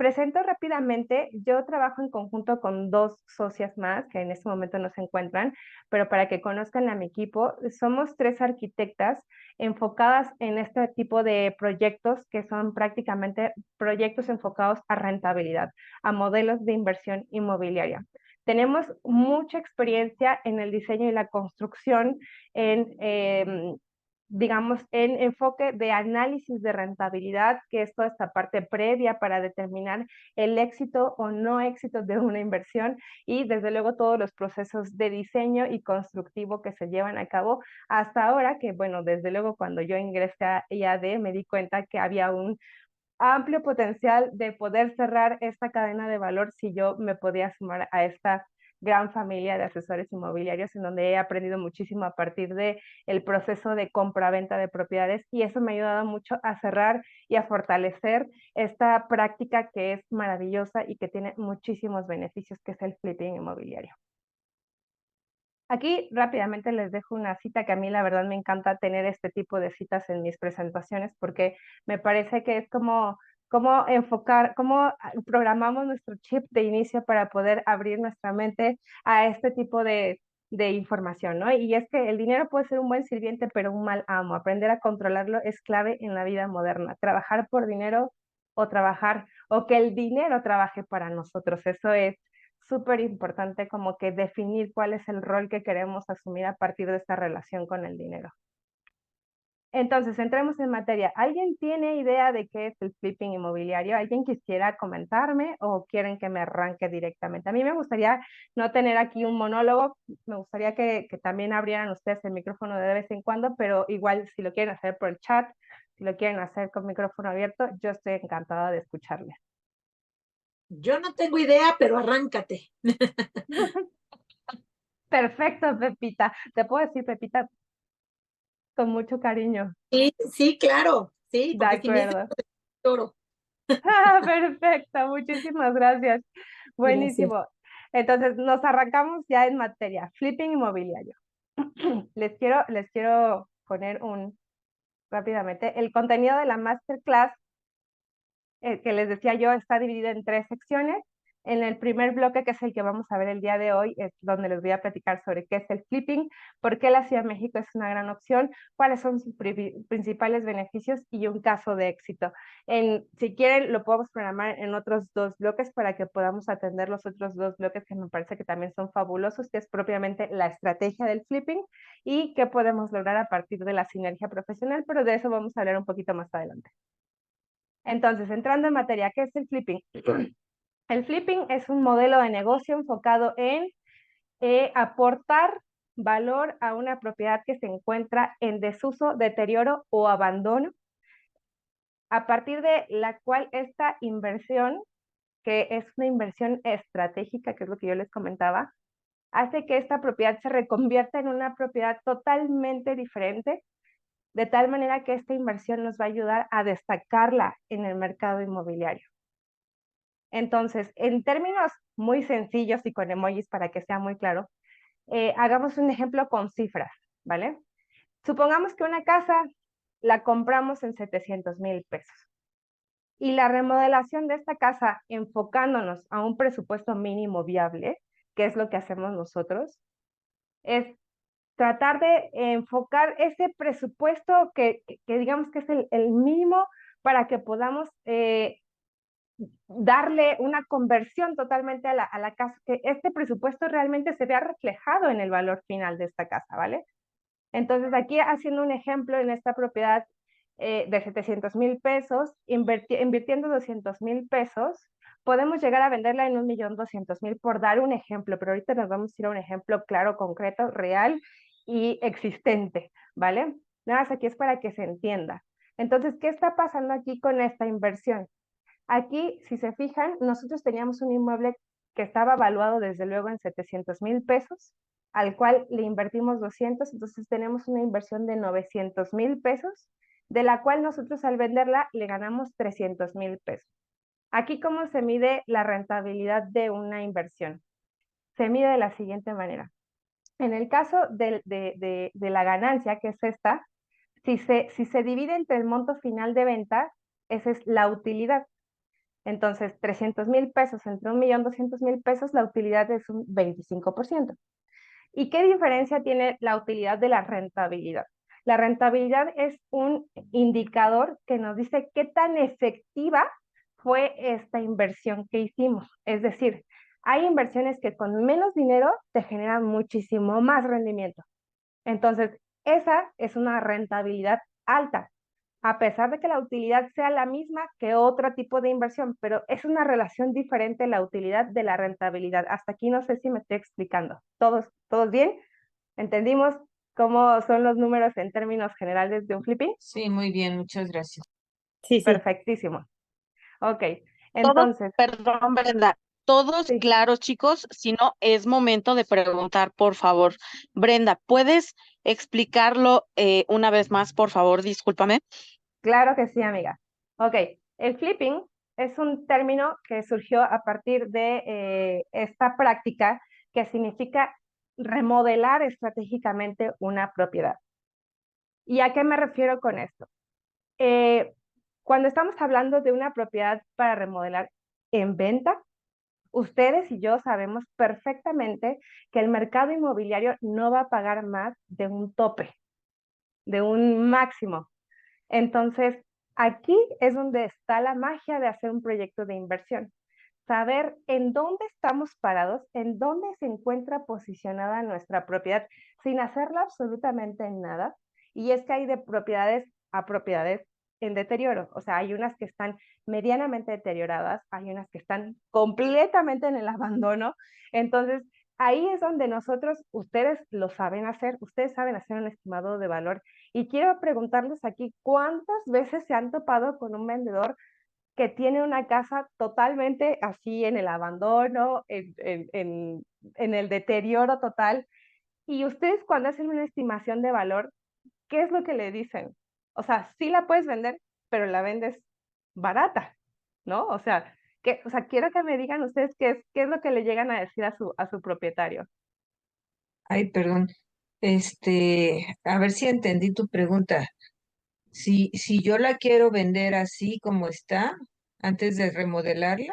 presento rápidamente. Yo trabajo en conjunto con dos socias más que en este momento no se encuentran, pero para que conozcan a mi equipo, somos tres arquitectas enfocadas en este tipo de proyectos que son prácticamente proyectos enfocados a rentabilidad, a modelos de inversión inmobiliaria. Tenemos mucha experiencia en el diseño y la construcción, en digamos, en enfoque de análisis de rentabilidad, que es toda esta parte previa para determinar el éxito o no éxito de una inversión y desde luego todos los procesos de diseño y constructivo que se llevan a cabo hasta ahora, que bueno, desde luego cuando yo ingresé a IAD me di cuenta que había un amplio potencial de poder cerrar esta cadena de valor si yo me podía sumar a esta gran familia de asesores inmobiliarios en donde he aprendido muchísimo a partir de el proceso de compra-venta de propiedades y eso me ha ayudado mucho a cerrar y a fortalecer esta práctica que es maravillosa y que tiene muchísimos beneficios, que es el flipping inmobiliario. Aquí rápidamente les dejo una cita que a mí la verdad me encanta tener este tipo de citas en mis presentaciones porque me parece que es como cómo enfocar, cómo programamos nuestro chip de inicio para poder abrir nuestra mente a este tipo de información, ¿no? Y es que el dinero puede ser un buen sirviente, pero un mal amo. Aprender a controlarlo es clave en la vida moderna. Trabajar por dinero o trabajar, o que el dinero trabaje para nosotros. Eso es súper importante como que definir cuál es el rol que queremos asumir a partir de esta relación con el dinero. Entonces, entremos en materia. ¿Alguien tiene idea de qué es el flipping inmobiliario? ¿Alguien quisiera comentarme o quieren que me arranque directamente? A mí me gustaría no tener aquí un monólogo, me gustaría que también abrieran ustedes el micrófono de vez en cuando, pero igual si lo quieren hacer por el chat, si lo quieren hacer con micrófono abierto, yo estoy encantada de escucharles. Yo no tengo idea, pero arráncate. Perfecto, Pepita. Te puedo decir, Pepita, con mucho cariño. Sí, sí, claro, sí, De porque si me dices acuerdo. oro. Perfecto, muchísimas gracias. Gracias. Buenísimo. Entonces, nos arrancamos ya en materia. Flipping inmobiliario. Les quiero poner rápidamente, el contenido de la masterclass que les decía yo, está dividida en tres secciones. En el primer bloque, que es el que vamos a ver el día de hoy, es donde les voy a platicar sobre qué es el flipping, por qué la Ciudad de México es una gran opción, cuáles son sus principales beneficios y un caso de éxito. Si quieren, lo podemos programar en otros dos bloques para que podamos atender los otros dos bloques que me parece que también son fabulosos, que es propiamente la estrategia del flipping y qué podemos lograr a partir de la sinergia profesional, pero de eso vamos a hablar un poquito más adelante. Entonces, entrando en materia, ¿qué es el flipping? El flipping es un modelo de negocio enfocado en aportar valor a una propiedad que se encuentra en desuso, deterioro o abandono, a partir de la cual esta inversión, que es una inversión estratégica, que es lo que yo les comentaba, hace que esta propiedad se reconvierta en una propiedad totalmente diferente, de tal manera que esta inversión nos va a ayudar a destacarla en el mercado inmobiliario. Entonces, en términos muy sencillos y con emojis para que sea muy claro, hagamos un ejemplo con cifras, ¿vale? Supongamos que una casa la compramos en 700,000 pesos y la remodelación de esta casa, enfocándonos a un presupuesto mínimo viable, que es lo que hacemos nosotros, es tratar de enfocar ese presupuesto que digamos que es el mínimo para que podamos darle una conversión totalmente a la casa, que este presupuesto realmente se vea reflejado en el valor final de esta casa, ¿vale? Entonces, aquí haciendo un ejemplo en esta propiedad de 700,000 pesos, invirtiendo 200,000 pesos, podemos llegar a venderla en 1,200,000 por dar un ejemplo, pero ahorita nos vamos a ir a un ejemplo claro, concreto, real y existente, ¿vale? Nada más aquí es para que se entienda. Entonces, ¿qué está pasando aquí con esta inversión? Aquí, si se fijan, nosotros teníamos un inmueble que estaba valuado desde luego en 700,000 pesos, al cual le invertimos 200, entonces tenemos una inversión de 900,000 pesos, de la cual nosotros al venderla le ganamos 300,000 pesos. Aquí, ¿cómo se mide la rentabilidad de una inversión? Se mide de la siguiente manera. En el caso de la ganancia, que es esta, si se divide entre el monto final de venta, esa es la utilidad. Entonces, 300,000 pesos entre 1,200,000 pesos, la utilidad es un 25%. ¿Y qué diferencia tiene la utilidad de la rentabilidad? La rentabilidad es un indicador que nos dice qué tan efectiva fue esta inversión que hicimos. Es decir, hay inversiones que con menos dinero te generan muchísimo más rendimiento. Entonces, esa es una rentabilidad alta, a pesar de que la utilidad sea la misma que otro tipo de inversión, pero es una relación diferente la utilidad de la rentabilidad. Hasta aquí no sé si me estoy explicando. ¿Todos bien? ¿Entendimos cómo son los números en términos generales de un flipping? Sí, muy bien, muchas gracias. Sí, sí. Perfectísimo. Ok, Todos, entonces, perdón, Brenda, todos sí, claros, chicos, si no, es momento de preguntar, por favor. Brenda, ¿puedes explicarlo una vez más, por favor? Discúlpame. claro que sí, amiga. Ok, el flipping es un término que surgió a partir de esta práctica que significa remodelar estratégicamente una propiedad. ¿Y a qué me refiero con esto? Eh, Cuando estamos hablando de una propiedad para remodelar en venta, ustedes y yo sabemos perfectamente que el mercado inmobiliario no va a pagar más de un tope, de un máximo. Entonces, aquí es donde está la magia de hacer un proyecto de inversión. Saber en dónde estamos parados, en dónde se encuentra posicionada nuestra propiedad, sin hacerla absolutamente nada. Y es que hay de propiedades a propiedades en deterioro. O sea, hay unas que están medianamente deterioradas, hay unas que están completamente en el abandono. Entonces, ahí es donde nosotros, ustedes lo saben hacer, ustedes saben hacer un estimado de valor. Y quiero preguntarles aquí, ¿cuántas veces se han topado con un vendedor que tiene una casa totalmente así en el abandono, en el deterioro total? Y ustedes cuando hacen una estimación de valor, ¿qué es lo que le dicen? O sea, sí la puedes vender, pero la vendes barata, ¿no? O sea, quiero que me digan ustedes qué es lo que le llegan a decir a su propietario. Ay, perdón. A ver si entendí tu pregunta. Si yo la quiero vender así como está, antes de remodelarla,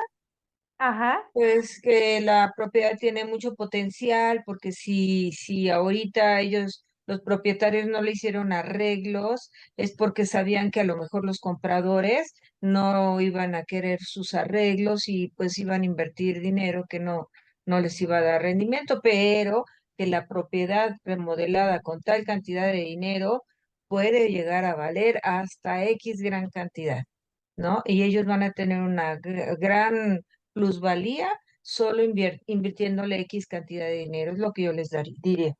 Ajá, pues que la propiedad tiene mucho potencial, porque si ahorita ellos, los propietarios no le hicieron arreglos, es porque sabían que a lo mejor los compradores no iban a querer sus arreglos y pues iban a invertir dinero que no les iba a dar rendimiento, pero que la propiedad remodelada con tal cantidad de dinero puede llegar a valer hasta X gran cantidad, ¿no? Y ellos van a tener una gran plusvalía solo invirtiéndole X cantidad de dinero, es lo que yo les diría.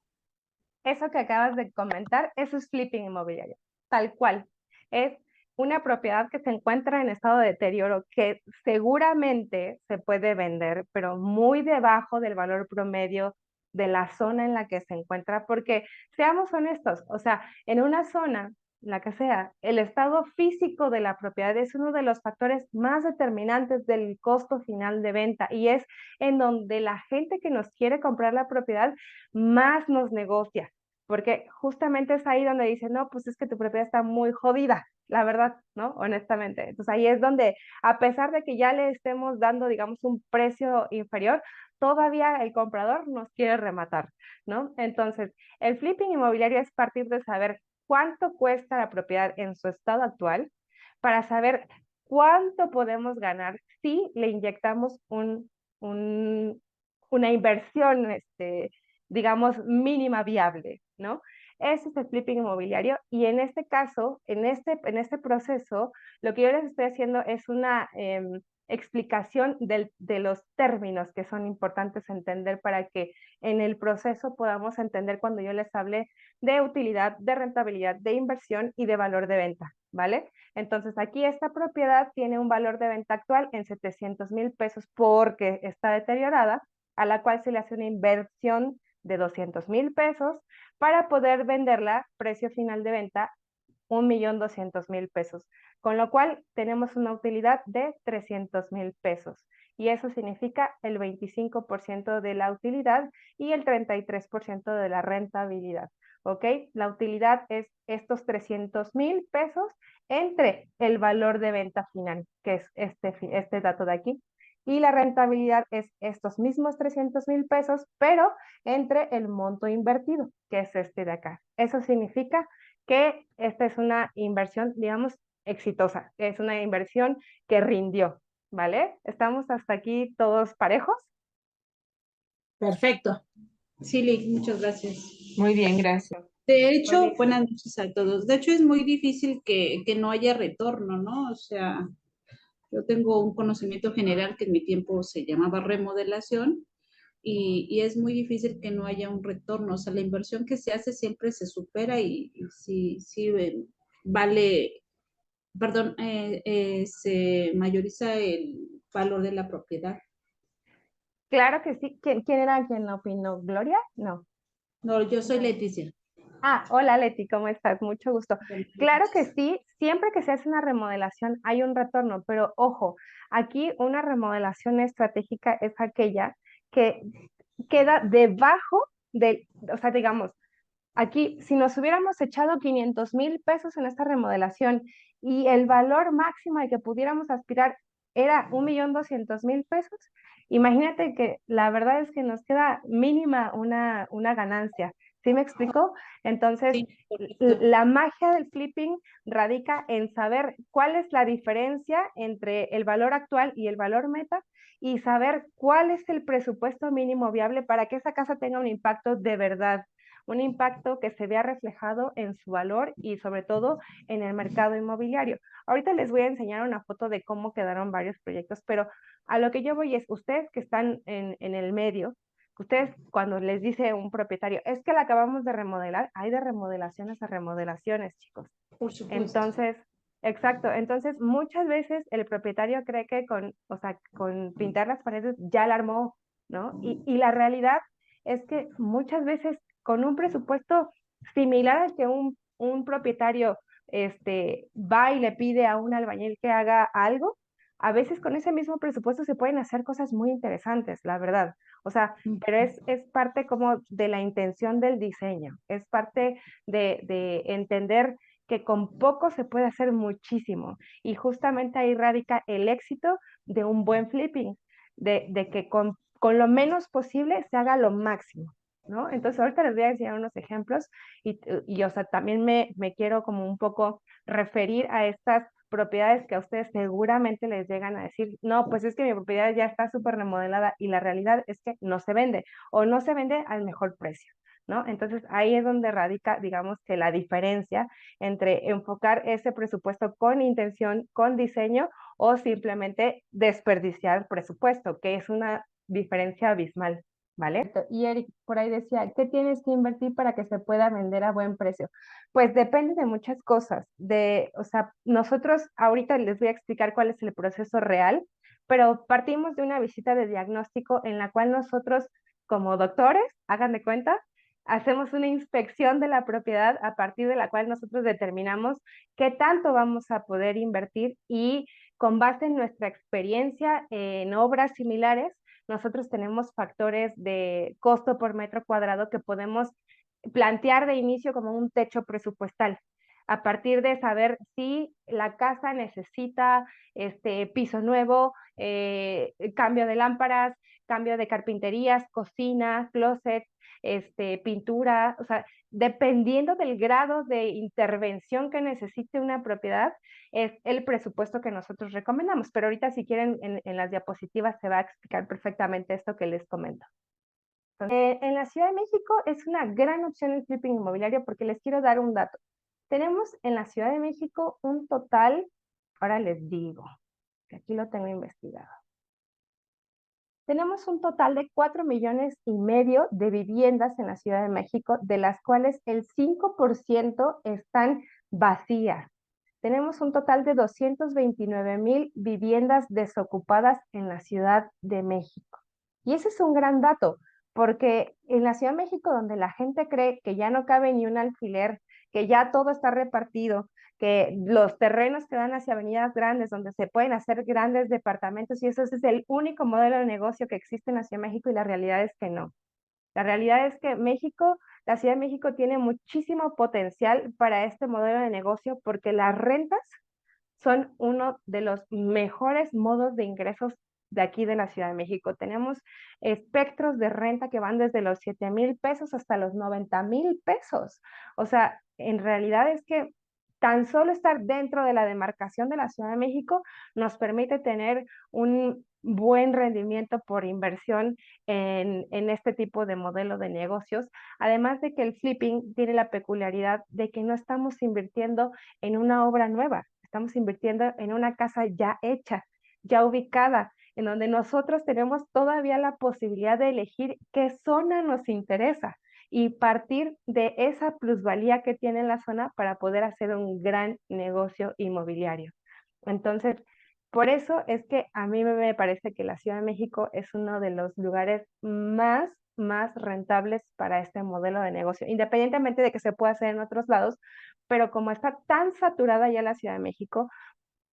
eso que acabas de comentar, eso es flipping inmobiliario, tal cual. Es una propiedad que se encuentra en estado de deterioro que seguramente se puede vender, pero muy debajo del valor promedio de la zona en la que se encuentra, porque seamos honestos, o sea, en una zona, la que sea, el estado físico de la propiedad es uno de los factores más determinantes del costo final de venta y es en donde la gente que nos quiere comprar la propiedad más nos negocia, porque justamente es ahí donde dicen, no, pues es que tu propiedad está muy jodida, la verdad, ¿no? Honestamente. Entonces ahí es donde, a pesar de que ya le estemos dando, digamos, un precio inferior, todavía el comprador nos quiere rematar, ¿no? Entonces, el flipping inmobiliario es partir de saber cuánto cuesta la propiedad en su estado actual para saber cuánto podemos ganar si le inyectamos un, una inversión, digamos, mínima viable, ¿no? Ese es el flipping inmobiliario y en este caso, en este proceso, lo que yo les estoy haciendo es una explicación de los términos que son importantes entender para que en el proceso podamos entender cuando yo les hable de utilidad, de rentabilidad, de inversión y de valor de venta, ¿vale? Entonces aquí esta propiedad tiene un valor de venta actual en 700,000 pesos porque está deteriorada, a la cual se le hace una inversión de 200,000 pesos para poder venderla, precio final de venta, 1,200,000 pesos, con lo cual tenemos una utilidad de 300,000 pesos. Y eso significa el 25% de la utilidad y el 33% de la rentabilidad. ¿ok? La utilidad es estos 300,000 pesos entre el valor de venta final, que es este dato de aquí, y la rentabilidad es estos mismos 300,000 pesos, pero entre el monto invertido, que es este de acá. Eso significa que esta es una inversión, digamos, exitosa, es una inversión que rindió, ¿vale? ¿Estamos hasta aquí todos parejos? Perfecto. Sili, muchas gracias. Muy bien, gracias. De Muy hecho, bien. buenas noches a todos. De hecho, es muy difícil que no haya retorno, ¿no? O sea, yo tengo un conocimiento general que en mi tiempo se llamaba remodelación y es muy difícil que no haya un retorno. O sea, la inversión que se hace siempre se supera y sí, sí vale, perdón, se mayoriza el valor de la propiedad. Claro que sí. ¿Quién era quien lo opinó? ¿Gloria? No. No, yo soy Leticia. Ah, hola Leti, ¿cómo estás? Mucho gusto. Claro que sí, siempre que se hace una remodelación hay un retorno, pero ojo, aquí una remodelación estratégica es aquella que queda debajo del, o sea, digamos, aquí, si nos hubiéramos echado 500,000 pesos en esta remodelación y el valor máximo al que pudiéramos aspirar era 1,200,000 pesos, imagínate que la verdad es que nos queda mínima una ganancia. ¿Sí me explico? Entonces, Sí, correcto. la magia del flipping radica en saber cuál es la diferencia entre el valor actual y el valor meta y saber cuál es el presupuesto mínimo viable para que esa casa tenga un impacto de verdad, un impacto que se vea reflejado en su valor y sobre todo en el mercado inmobiliario. Ahorita les voy a enseñar una foto de cómo quedaron varios proyectos, pero a lo que yo voy es, ustedes que están en el medio, ustedes cuando les dice un propietario, es que la acabamos de remodelar, hay de remodelaciones a remodelaciones, chicos. Por supuesto. Entonces, exacto, entonces muchas veces el propietario cree que o sea, con pintar las paredes ya la armó, ¿no? Y la realidad es que muchas veces con un presupuesto similar al que un propietario va y le pide a un albañil que haga algo, a veces con ese mismo presupuesto se pueden hacer cosas muy interesantes, la verdad. O sea, pero es parte como de la intención del diseño, es parte de entender que con poco se puede hacer muchísimo. Y justamente ahí radica el éxito de un buen flipping, de que con lo menos posible se haga lo máximo, ¿no? Entonces ahorita les voy a enseñar unos ejemplos y o sea, también me quiero como un poco referir a estas propiedades que a ustedes seguramente les llegan a decir, no, pues es que mi propiedad ya está súper remodelada y la realidad es que no se vende o no se vende al mejor precio, ¿no? Entonces ahí es donde radica, digamos que la diferencia entre enfocar ese presupuesto con intención, con diseño o simplemente desperdiciar presupuesto, que es una diferencia abismal. ¿Vale? Y Eric por ahí decía, ¿qué tienes que invertir para que se pueda vender a buen precio? Pues depende de muchas cosas. O sea, nosotros ahorita les voy a explicar cuál es el proceso real, pero partimos de una visita de diagnóstico en la cual nosotros, como doctores, hagan de cuenta, hacemos una inspección de la propiedad a partir de la cual nosotros determinamos qué tanto vamos a poder invertir y con base en nuestra experiencia en obras similares, nosotros tenemos factores de costo por metro cuadrado que podemos plantear de inicio como un techo presupuestal, a partir de saber si la casa necesita piso nuevo, cambio de lámparas, cambio de carpinterías, cocina, closet, pintura, o sea, dependiendo del grado de intervención que necesite una propiedad, es el presupuesto que nosotros recomendamos. Pero ahorita si quieren en las diapositivas se va a explicar perfectamente esto que les comento. En la Ciudad de México es una gran opción el flipping inmobiliario porque les quiero dar un dato. Tenemos en la Ciudad de México un total, ahora les digo, que aquí lo tengo investigado. Tenemos un total de 4,5 millones de viviendas en la Ciudad de México, de las cuales el 5% están vacías. Tenemos un total de 229,000 viviendas desocupadas en la Ciudad de México. Y ese es un gran dato, porque en la Ciudad de México, donde la gente cree que ya no cabe ni un alfiler, que ya todo está repartido, que los terrenos que dan hacia avenidas grandes, donde se pueden hacer grandes departamentos, y eso es el único modelo de negocio que existe en la Ciudad de México, y la realidad es que no. La realidad es que la Ciudad de México tiene muchísimo potencial para este modelo de negocio porque las rentas son uno de los mejores modos de ingresos de aquí de la Ciudad de México. Tenemos espectros de renta que van desde los 7,000 pesos hasta los 90,000 pesos. O sea, en realidad es que tan solo estar dentro de la demarcación de la Ciudad de México nos permite tener un buen rendimiento por inversión en este tipo de modelo de negocios. Además de que el flipping tiene la peculiaridad de que no estamos invirtiendo en una obra nueva, estamos invirtiendo en una casa ya hecha, ya ubicada, en donde nosotros tenemos todavía la posibilidad de elegir qué zona nos interesa y partir de esa plusvalía que tiene la zona para poder hacer un gran negocio inmobiliario. Entonces, por eso es que a mí me parece que la Ciudad de México es uno de los lugares más rentables para este modelo de negocio, independientemente de que se pueda hacer en otros lados, pero como está tan saturada ya la Ciudad de México,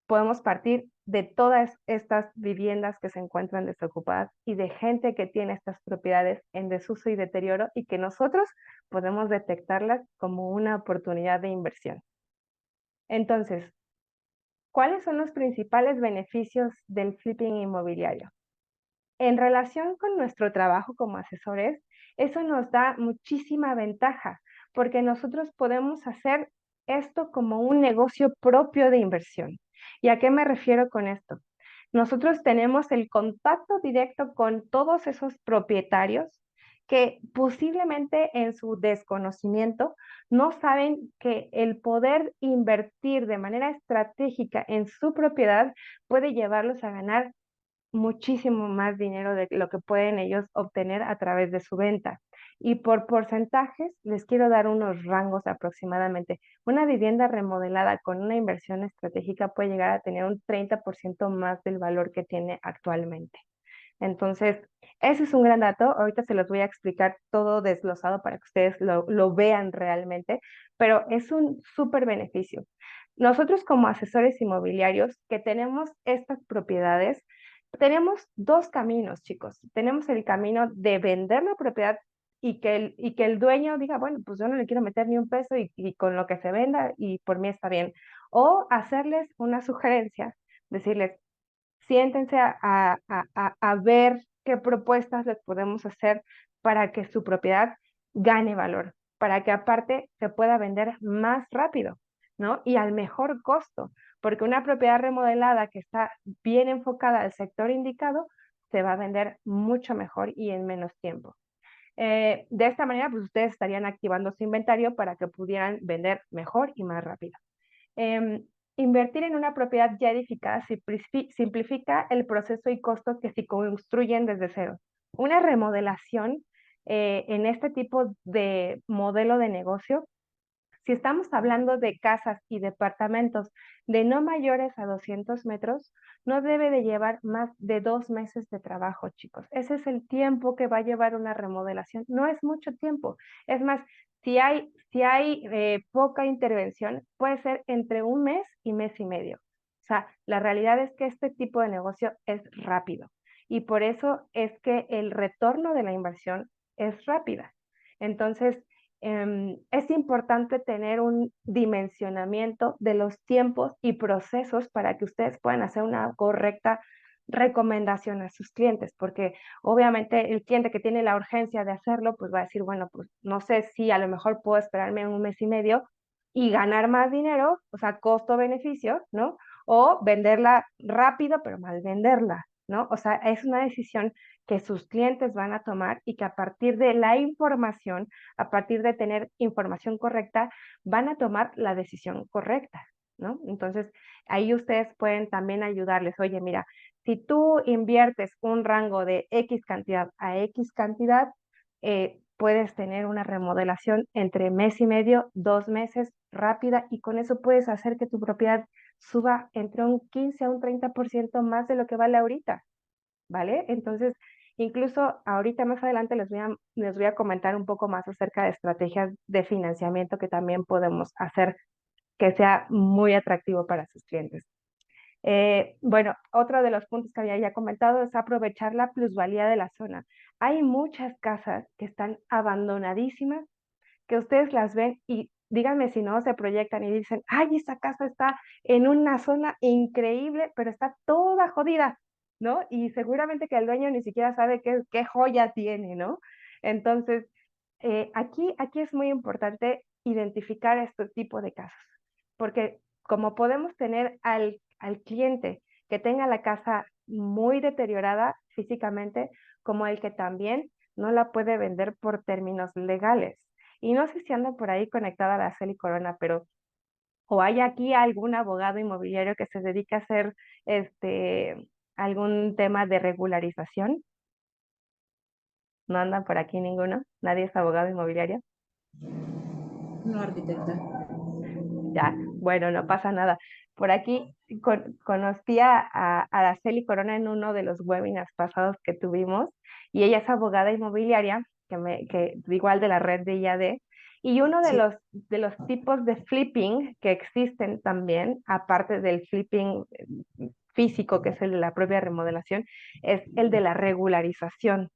podemos partir de todas estas viviendas que se encuentran desocupadas y de gente que tiene estas propiedades en desuso y deterioro y que nosotros podemos detectarlas como una oportunidad de inversión. Entonces, ¿cuáles son los principales beneficios del flipping inmobiliario? En relación con nuestro trabajo como asesores, eso nos da muchísima ventaja porque nosotros podemos hacer esto como un negocio propio de inversión. ¿Y a qué me refiero con esto? Nosotros tenemos el contacto directo con todos esos propietarios que posiblemente en su desconocimiento no saben que el poder invertir de manera estratégica en su propiedad puede llevarlos a ganar muchísimo más dinero de lo que pueden ellos obtener a través de su venta. Y por porcentajes, les quiero dar unos rangos aproximadamente. Una vivienda remodelada con una inversión estratégica puede llegar a tener un 30% más del valor que tiene actualmente. Entonces, ese es un gran dato. Ahorita se los voy a explicar todo desglosado para que ustedes lo vean realmente, pero es un súper beneficio. Nosotros como asesores inmobiliarios que tenemos estas propiedades, tenemos dos caminos, chicos. Tenemos el camino de vender la propiedad y que el dueño diga, bueno, pues yo no le quiero meter ni un peso y con lo que se venda y por mí está bien. O hacerles una sugerencia, decirles, siéntense a ver qué propuestas les podemos hacer para que su propiedad gane valor, para que aparte se pueda vender más rápido, ¿no? Y al mejor costo, porque una propiedad remodelada que está bien enfocada al sector indicado se va a vender mucho mejor y en menos tiempo. De esta manera, pues ustedes estarían activando su inventario para que pudieran vender mejor y más rápido. Em, Invertir en una propiedad ya edificada simplifica el proceso y costos que se construyen desde cero. Una remodelación en este tipo de modelo de negocio, si estamos hablando de casas y departamentos de no mayores a 200 metros, no debe de llevar más de 2 meses de trabajo, chicos. Ese es el tiempo que va a llevar una remodelación. No es mucho tiempo. Es más, si hay poca intervención, puede ser entre un mes y mes y medio. O sea, la realidad es que este tipo de negocio es rápido y por eso es que el retorno de la inversión es rápida. Entonces, es importante tener un dimensionamiento de los tiempos y procesos para que ustedes puedan hacer una correcta recomendación a sus clientes, porque obviamente el cliente que tiene la urgencia de hacerlo, pues va a decir, bueno, pues no sé si a lo mejor puedo esperarme un mes y medio y ganar más dinero, o sea, costo-beneficio, ¿no? O venderla rápido, pero mal venderla, ¿no? O sea, es una decisión que sus clientes van a tomar y que a partir de la información, a partir de tener información correcta, van a tomar la decisión correcta, ¿no? Entonces, ahí ustedes pueden también ayudarles, oye, mira, si tú inviertes un rango de X cantidad a X cantidad, puedes tener una remodelación entre mes y medio, 2 meses rápida y con eso puedes hacer que tu propiedad suba entre un 15 a un 30% más de lo que vale ahorita, ¿vale? Entonces, incluso ahorita más adelante les voy a comentar un poco más acerca de estrategias de financiamiento que también podemos hacer que sea muy atractivo para sus clientes. Bueno, otro de los puntos que había ya comentado es aprovechar la plusvalía de la zona. Hay muchas casas que están abandonadísimas, que ustedes las ven y díganme si no se proyectan y dicen, ay, esta casa está en una zona increíble, pero está toda jodida, ¿no? Y seguramente que el dueño ni siquiera sabe qué joya tiene, ¿no? Entonces, aquí es muy importante identificar este tipo de casos, porque como podemos tener al cliente que tenga la casa muy deteriorada físicamente, como el que también no la puede vender por términos legales. Y no sé si anda por ahí conectada a Araceli Corona, pero o hay aquí algún abogado inmobiliario que se dedique a hacer algún tema de regularización. No andan por aquí ninguno, nadie es abogado inmobiliario. No, arquitecta. Ya, bueno, no pasa nada. Por aquí conocí a Araceli Corona en uno de los webinars pasados que tuvimos y ella es abogada inmobiliaria, que igual de la red de IAD, y uno Sí. de los tipos de flipping que existen también, aparte del flipping físico, que es el de la propia remodelación, es el de la regularización.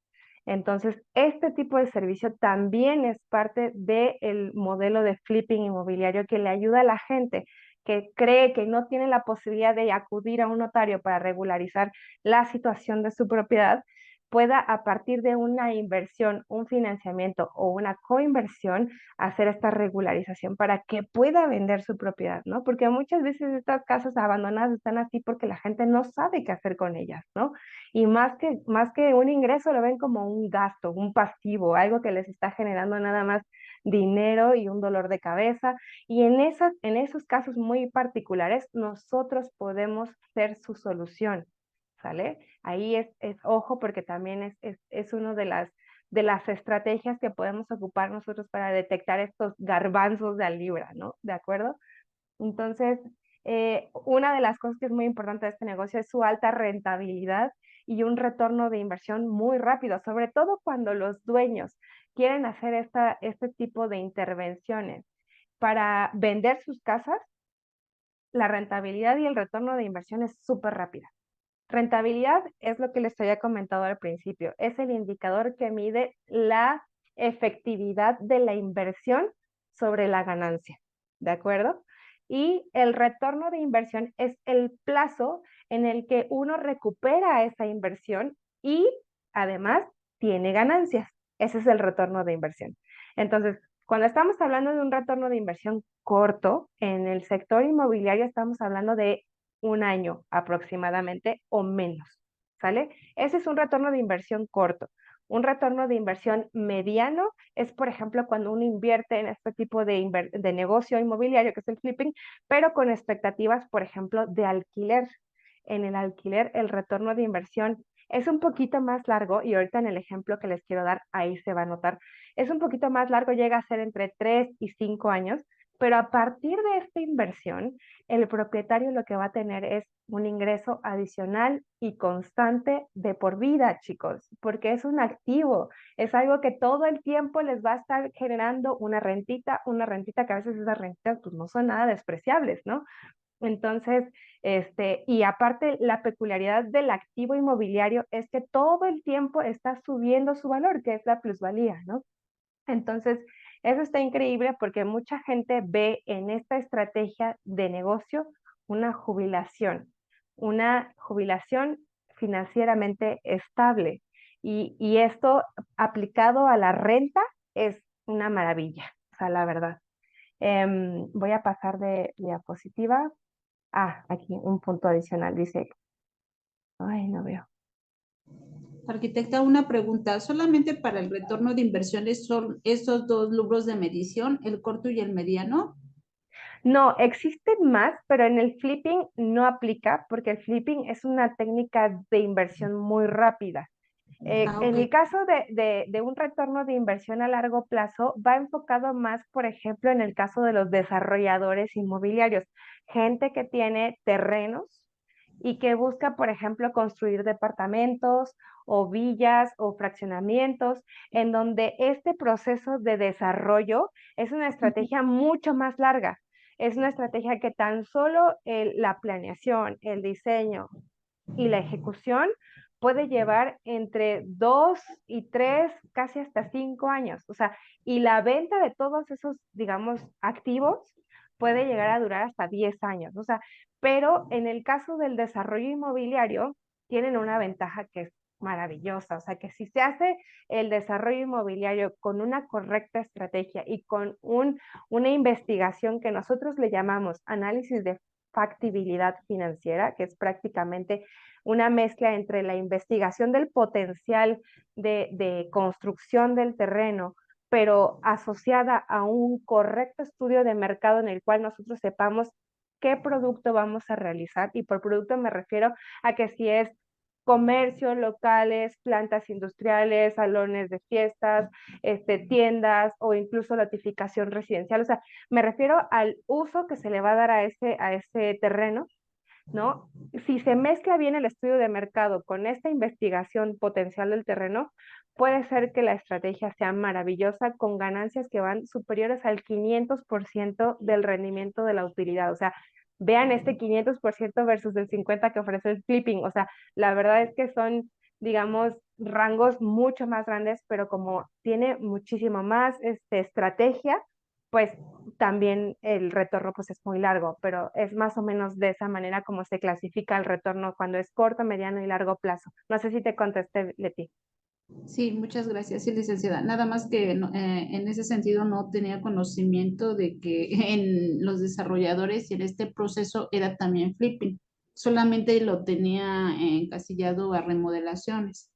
Entonces, este tipo de servicio también es parte del modelo de flipping inmobiliario que le ayuda a la gente que cree que no tiene la posibilidad de acudir a un notario para regularizar la situación de su propiedad, pueda a partir de una inversión, un financiamiento o una coinversión hacer esta regularización para que pueda vender su propiedad, ¿no? Porque muchas veces estas casas abandonadas están así porque la gente no sabe qué hacer con ellas, ¿no? Y más que un ingreso lo ven como un gasto, un pasivo, algo que les está generando nada más dinero y un dolor de cabeza. Y en esos casos muy particulares, nosotros podemos ser su solución, ¿sale? Ahí es ojo porque también es uno de las estrategias que podemos ocupar nosotros para detectar estos garbanzos de a libra, ¿no? ¿De acuerdo? Entonces, una de las cosas que es muy importante de este negocio es su alta rentabilidad y un retorno de inversión muy rápido, sobre todo cuando los dueños quieren hacer este tipo de intervenciones para vender sus casas. La rentabilidad y el retorno de inversión es súper rápida. Rentabilidad es lo que les había comentado al principio, es el indicador que mide la efectividad de la inversión sobre la ganancia, ¿de acuerdo? Y el retorno de inversión es el plazo en el que uno recupera esa inversión y además tiene ganancias. Ese es el retorno de inversión. Entonces, cuando estamos hablando de un retorno de inversión corto, en el sector inmobiliario estamos hablando de un año aproximadamente o menos, ¿sale? Ese es un retorno de inversión corto. Un retorno de inversión mediano es, por ejemplo, cuando uno invierte en este tipo de negocio inmobiliario, que es el flipping, pero con expectativas, por ejemplo, de alquiler. En el alquiler, el retorno de inversión es un poquito más largo y ahorita en el ejemplo que les quiero dar, ahí se va a notar, es un poquito más largo, llega a ser entre 3 y 5 años, pero a partir de esta inversión, el propietario lo que va a tener es un ingreso adicional y constante de por vida, chicos, porque es un activo, es algo que todo el tiempo les va a estar generando una rentita que a veces esas rentitas pues no son nada despreciables, ¿no? Entonces, y aparte la peculiaridad del activo inmobiliario es que todo el tiempo está subiendo su valor, que es la plusvalía, ¿no? Entonces, eso está increíble porque mucha gente ve en esta estrategia de negocio una jubilación financieramente estable. Y esto aplicado a la renta es una maravilla, o sea, la verdad. Voy a pasar de diapositiva. Ah, aquí un punto adicional, dice, ay, no veo. Arquitecta, una pregunta. ¿Solamente para el retorno de inversiones son estos dos rubros de medición, el corto y el mediano? No, existen más, pero en el flipping no aplica porque el flipping es una técnica de inversión muy rápida. Ah, En ok. el caso de un retorno de inversión a largo plazo, va enfocado más, por ejemplo, en el caso de los desarrolladores inmobiliarios, gente que tiene terrenos y que busca, por ejemplo, construir departamentos o villas o fraccionamientos, en donde este proceso de desarrollo es una estrategia mucho más larga. es una estrategia que tan solo la planeación, el diseño y la ejecución puede llevar entre 2 y 3, casi hasta 5 años. O sea, y la venta de todos esos, digamos, activos puede llegar a durar hasta 10 años. O sea, pero en el caso del desarrollo inmobiliario, tienen una ventaja que es maravillosa. O sea, que si se hace el desarrollo inmobiliario con una correcta estrategia y con una investigación que nosotros le llamamos análisis de factibilidad financiera, que es prácticamente una mezcla entre la investigación del potencial de construcción del terreno, pero asociada a un correcto estudio de mercado en el cual nosotros sepamos qué producto vamos a realizar. Y por producto me refiero a que si es comercio, locales, plantas industriales, salones de fiestas, tiendas o incluso notificación residencial. O sea, me refiero al uso que se le va a dar a ese terreno, ¿no? Si se mezcla bien el estudio de mercado con esta investigación potencial del terreno, puede ser que la estrategia sea maravillosa con ganancias que van superiores al 500% del rendimiento de la utilidad. O sea, vean este 500% versus el 50% que ofrece el flipping. O sea, la verdad es que son, digamos, rangos mucho más grandes, pero como tiene muchísimo más estrategia, pues también el retorno pues es muy largo, pero es más o menos de esa manera como se clasifica el retorno cuando es corto, mediano y largo plazo. No sé si te contesté, Leti. Sí, muchas gracias, sí, licenciada. Nada más que en ese sentido no tenía conocimiento de que en los desarrolladores y en este proceso era también flipping. Solamente lo tenía encasillado a remodelaciones.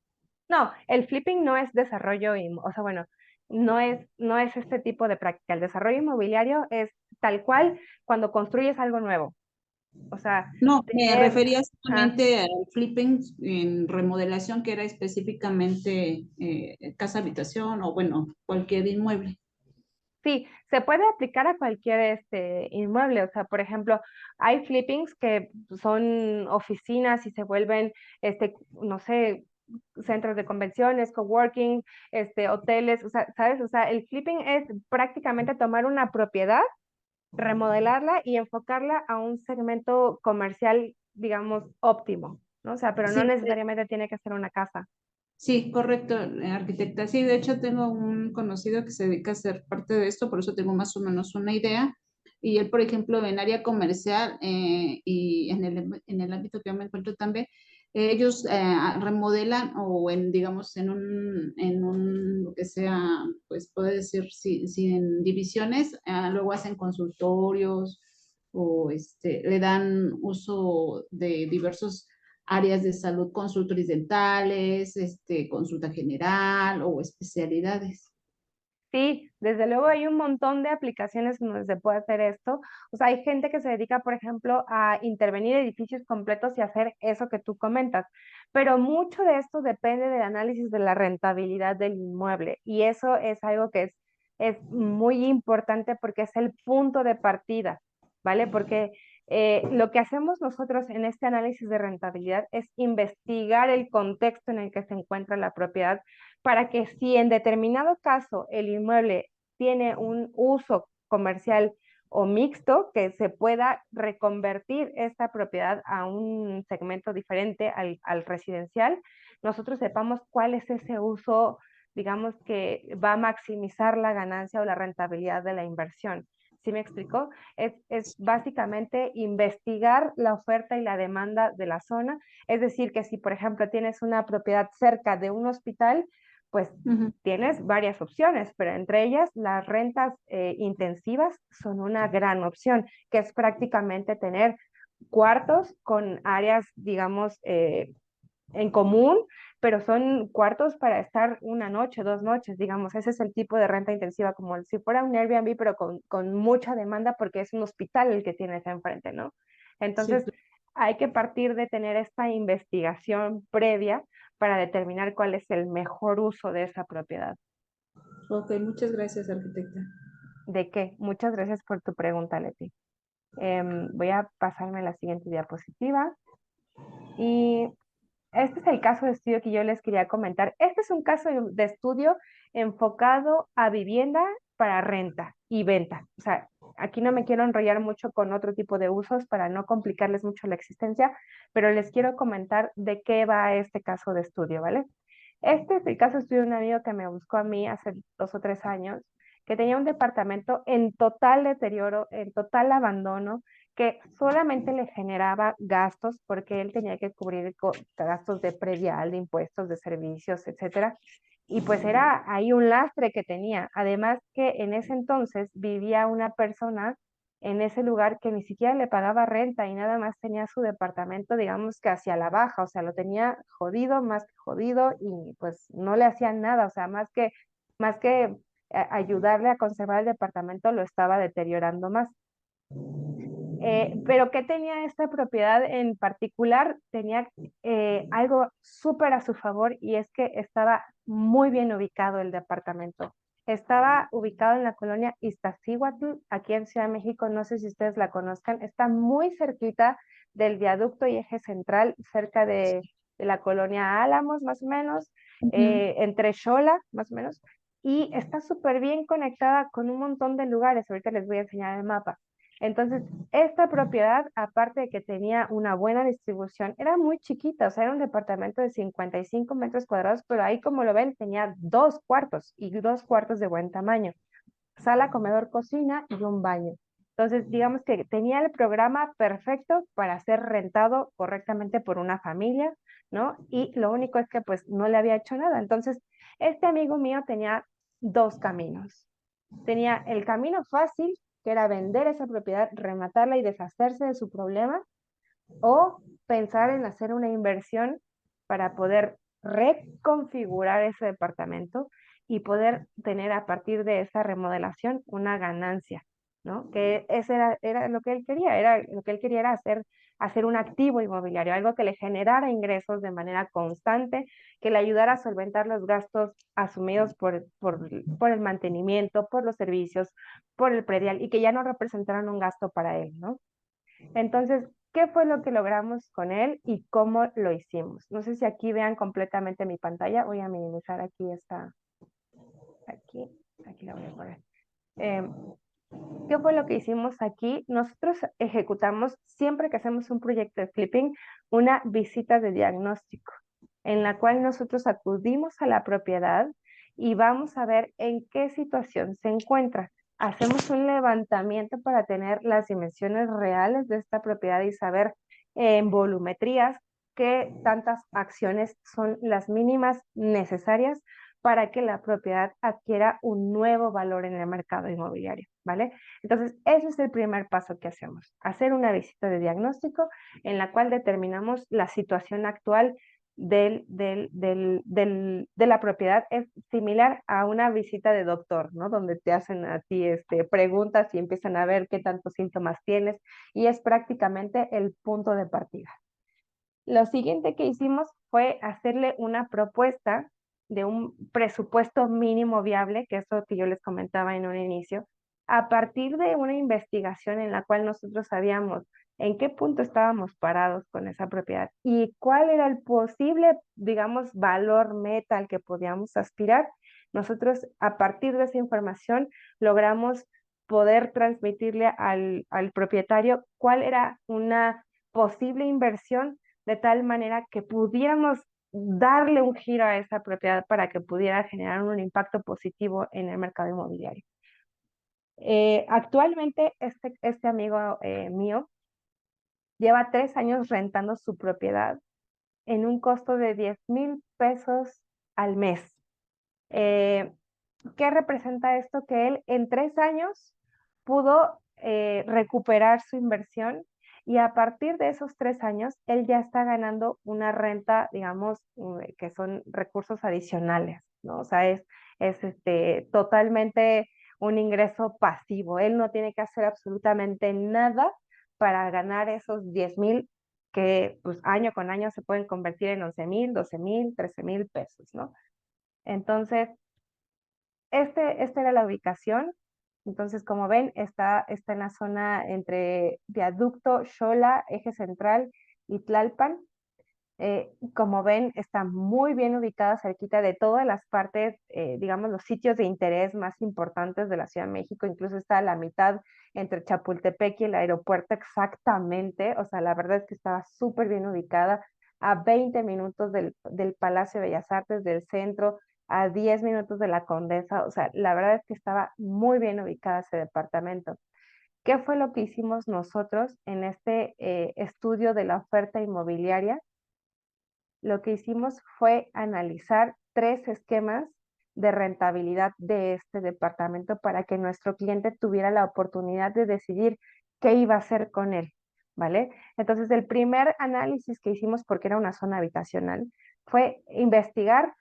No, el flipping no es desarrollo, o sea, bueno, no es este tipo de práctica. El desarrollo inmobiliario es tal cual cuando construyes algo nuevo. O sea, No, me tener, refería ah, solamente al flipping en remodelación, que era específicamente casa habitación o bueno, cualquier inmueble. sí, se puede aplicar a cualquier inmueble. O sea, por ejemplo, hay flippings que son oficinas y se vuelven, no sé, centros de convenciones, coworking, hoteles. O sea, ¿sabes? O sea, el flipping es prácticamente tomar una propiedad, remodelarla y enfocarla a un segmento comercial, digamos, óptimo, ¿no? O sea, pero no Sí, necesariamente tiene que ser una casa. sí, correcto, arquitecta. Sí, de hecho tengo un conocido que se dedica a ser parte de esto, por eso tengo más o menos una idea. Y él, por ejemplo, en área comercial y en el ámbito que yo me encuentro también, ellos remodelan o en, digamos, lo que sea, pues puede decir, si en divisiones, luego hacen consultorios o le dan uso de diversos áreas de salud, consultorios dentales, consulta general o especialidades. Sí, desde luego hay un montón de aplicaciones en donde se puede hacer esto. O sea, hay gente que se dedica, por ejemplo, a intervenir edificios completos y hacer eso que tú comentas. Pero mucho de esto depende del análisis de la rentabilidad del inmueble. Y eso es algo que es muy importante porque es el punto de partida, ¿vale? Porque lo que hacemos nosotros en este análisis de rentabilidad es investigar el contexto en el que se encuentra la propiedad para que si en determinado caso el inmueble tiene un uso comercial o mixto, que se pueda reconvertir esta propiedad a un segmento diferente al residencial, nosotros sepamos cuál es ese uso, digamos, que va a maximizar la ganancia o la rentabilidad de la inversión. ¿Sí me explicó? Es básicamente investigar la oferta y la demanda de la zona. Es decir, que si, por ejemplo, tienes una propiedad cerca de un hospital, pues Ujú. tienes varias opciones, pero entre ellas las rentas intensivas son una gran opción, que es prácticamente tener cuartos con áreas, digamos, en común, pero son cuartos para estar una noche, 2 noches, digamos. Ese es el tipo de renta intensiva, como si fuera un Airbnb, pero con mucha demanda porque es un hospital el que tienes enfrente, ¿no? Sí, Entonces, hay que partir de tener esta investigación previa para determinar cuál es el mejor uso de esa propiedad. ok, muchas gracias, arquitecta. ¿De qué? Muchas gracias por tu pregunta, Leti. Voy a pasarme a la siguiente diapositiva. Y este es el caso de estudio que yo les quería comentar. Este es un caso de estudio enfocado a vivienda para renta y venta. O sea, Aquí no me quiero enrollar mucho con otro tipo de usos para no complicarles mucho la existencia, pero les quiero comentar de qué va este caso de estudio, ¿vale? Este es el caso de estudio de un amigo que me buscó a mí hace 2 o 3 años, que tenía un departamento en total deterioro, en total abandono, que solamente le generaba gastos porque él tenía que cubrir gastos de predial, de impuestos, de servicios, etcétera. Y pues era ahí un lastre que tenía. Además que en ese entonces vivía una persona en ese lugar que ni siquiera le pagaba renta y nada más tenía su departamento, digamos que hacia la baja, o sea, lo tenía jodido, más que jodido y pues no le hacían nada, o sea, más que ayudarle a conservar el departamento, lo estaba deteriorando más. Pero ¿qué tenía esta propiedad en particular? Tenía algo súper a su favor y es que estaba muy bien ubicado el departamento. Estaba ubicado en la colonia Iztaccíhuatl, aquí en Ciudad de México, no sé si ustedes la conozcan, está muy cerquita del viaducto y eje central, cerca de la colonia Álamos, más o menos, entre Xola, más o menos, y está súper bien conectada con un montón de lugares. Ahorita les voy a enseñar el mapa. Entonces, esta propiedad, aparte de que tenía una buena distribución, era muy chiquita, o sea, era un departamento de 55 metros cuadrados, pero ahí, como lo ven, tenía 2 cuartos y 2 cuartos de buen tamaño, sala, comedor, cocina y un baño. Entonces, digamos que tenía el programa perfecto para ser rentado correctamente por una familia, ¿no? Y lo único es que pues no le había hecho nada. Entonces, este amigo mío tenía dos caminos. Tenía el camino fácil, que era vender esa propiedad, rematarla y deshacerse de su problema, o pensar en hacer una inversión para poder reconfigurar ese departamento y poder tener a partir de esa remodelación una ganancia, ¿no? Que ese era lo que él quería, era hacer un activo inmobiliario, algo que le generara ingresos de manera constante, que le ayudara a solventar los gastos asumidos por el mantenimiento, por los servicios, por el predial, y que ya no representaran un gasto para él, ¿no? Entonces, ¿qué fue lo que logramos con él y cómo lo hicimos? No sé si aquí vean completamente mi pantalla. Voy a minimizar aquí la voy a poner. Em, ¿Qué fue lo que hicimos aquí? Nosotros ejecutamos, siempre que hacemos un proyecto de flipping, una visita de diagnóstico, en la cual nosotros acudimos a la propiedad y vamos a ver en qué situación se encuentra. Hacemos un levantamiento para tener las dimensiones reales de esta propiedad y saber en volumetrías qué tantas acciones son las mínimas necesarias para que la propiedad adquiera un nuevo valor en el mercado inmobiliario, ¿vale? Entonces, ese es el primer paso que hacemos, hacer una visita de diagnóstico en la cual determinamos la situación actual de la propiedad. Es similar a una visita de doctor, ¿no? Donde te hacen a ti preguntas y empiezan a ver qué tantos síntomas tienes, y es prácticamente el punto de partida. Lo siguiente que hicimos fue hacerle una propuesta de un presupuesto mínimo viable, que es lo que yo les comentaba en un inicio, a partir de una investigación en la cual nosotros sabíamos en qué punto estábamos parados con esa propiedad y cuál era el posible, digamos, valor meta al que podíamos aspirar. Nosotros, a partir de esa información, logramos poder transmitirle al propietario cuál era una posible inversión, de tal manera que pudiéramos darle un giro a esa propiedad para que pudiera generar un impacto positivo en el mercado inmobiliario. Actualmente este amigo mío lleva 3 años rentando su propiedad en un costo de 10,000 pesos al mes. ¿Qué representa esto? Que él en 3 años pudo recuperar su inversión, y a partir de esos 3 años él ya está ganando una renta, digamos, que son recursos adicionales, ¿no? O sea, es totalmente un ingreso pasivo. Él no tiene que hacer absolutamente nada para ganar esos 10,000, que pues año con año se pueden convertir en 11,000, 12,000, 13,000 pesos, ¿no? Entonces, esta era la ubicación. Entonces, como ven, está en la zona entre Viaducto, Xola, Eje Central y Tlalpan. Como ven, está muy bien ubicada cerquita de todas las partes, digamos, los sitios de interés más importantes de la Ciudad de México. Incluso está a la mitad entre Chapultepec y el aeropuerto exactamente. O sea, la verdad es que estaba súper bien ubicada, a 20 minutos del Palacio de Bellas Artes, del centro, a 10 minutos de la Condesa. O sea, la verdad es que estaba muy bien ubicada ese departamento. ¿Qué fue lo que hicimos nosotros en este estudio de la oferta inmobiliaria? Lo que hicimos fue analizar 3 esquemas de rentabilidad de este departamento para que nuestro cliente tuviera la oportunidad de decidir qué iba a hacer con él, ¿vale? Entonces, el primer análisis que hicimos, porque era una zona habitacional, fue investigar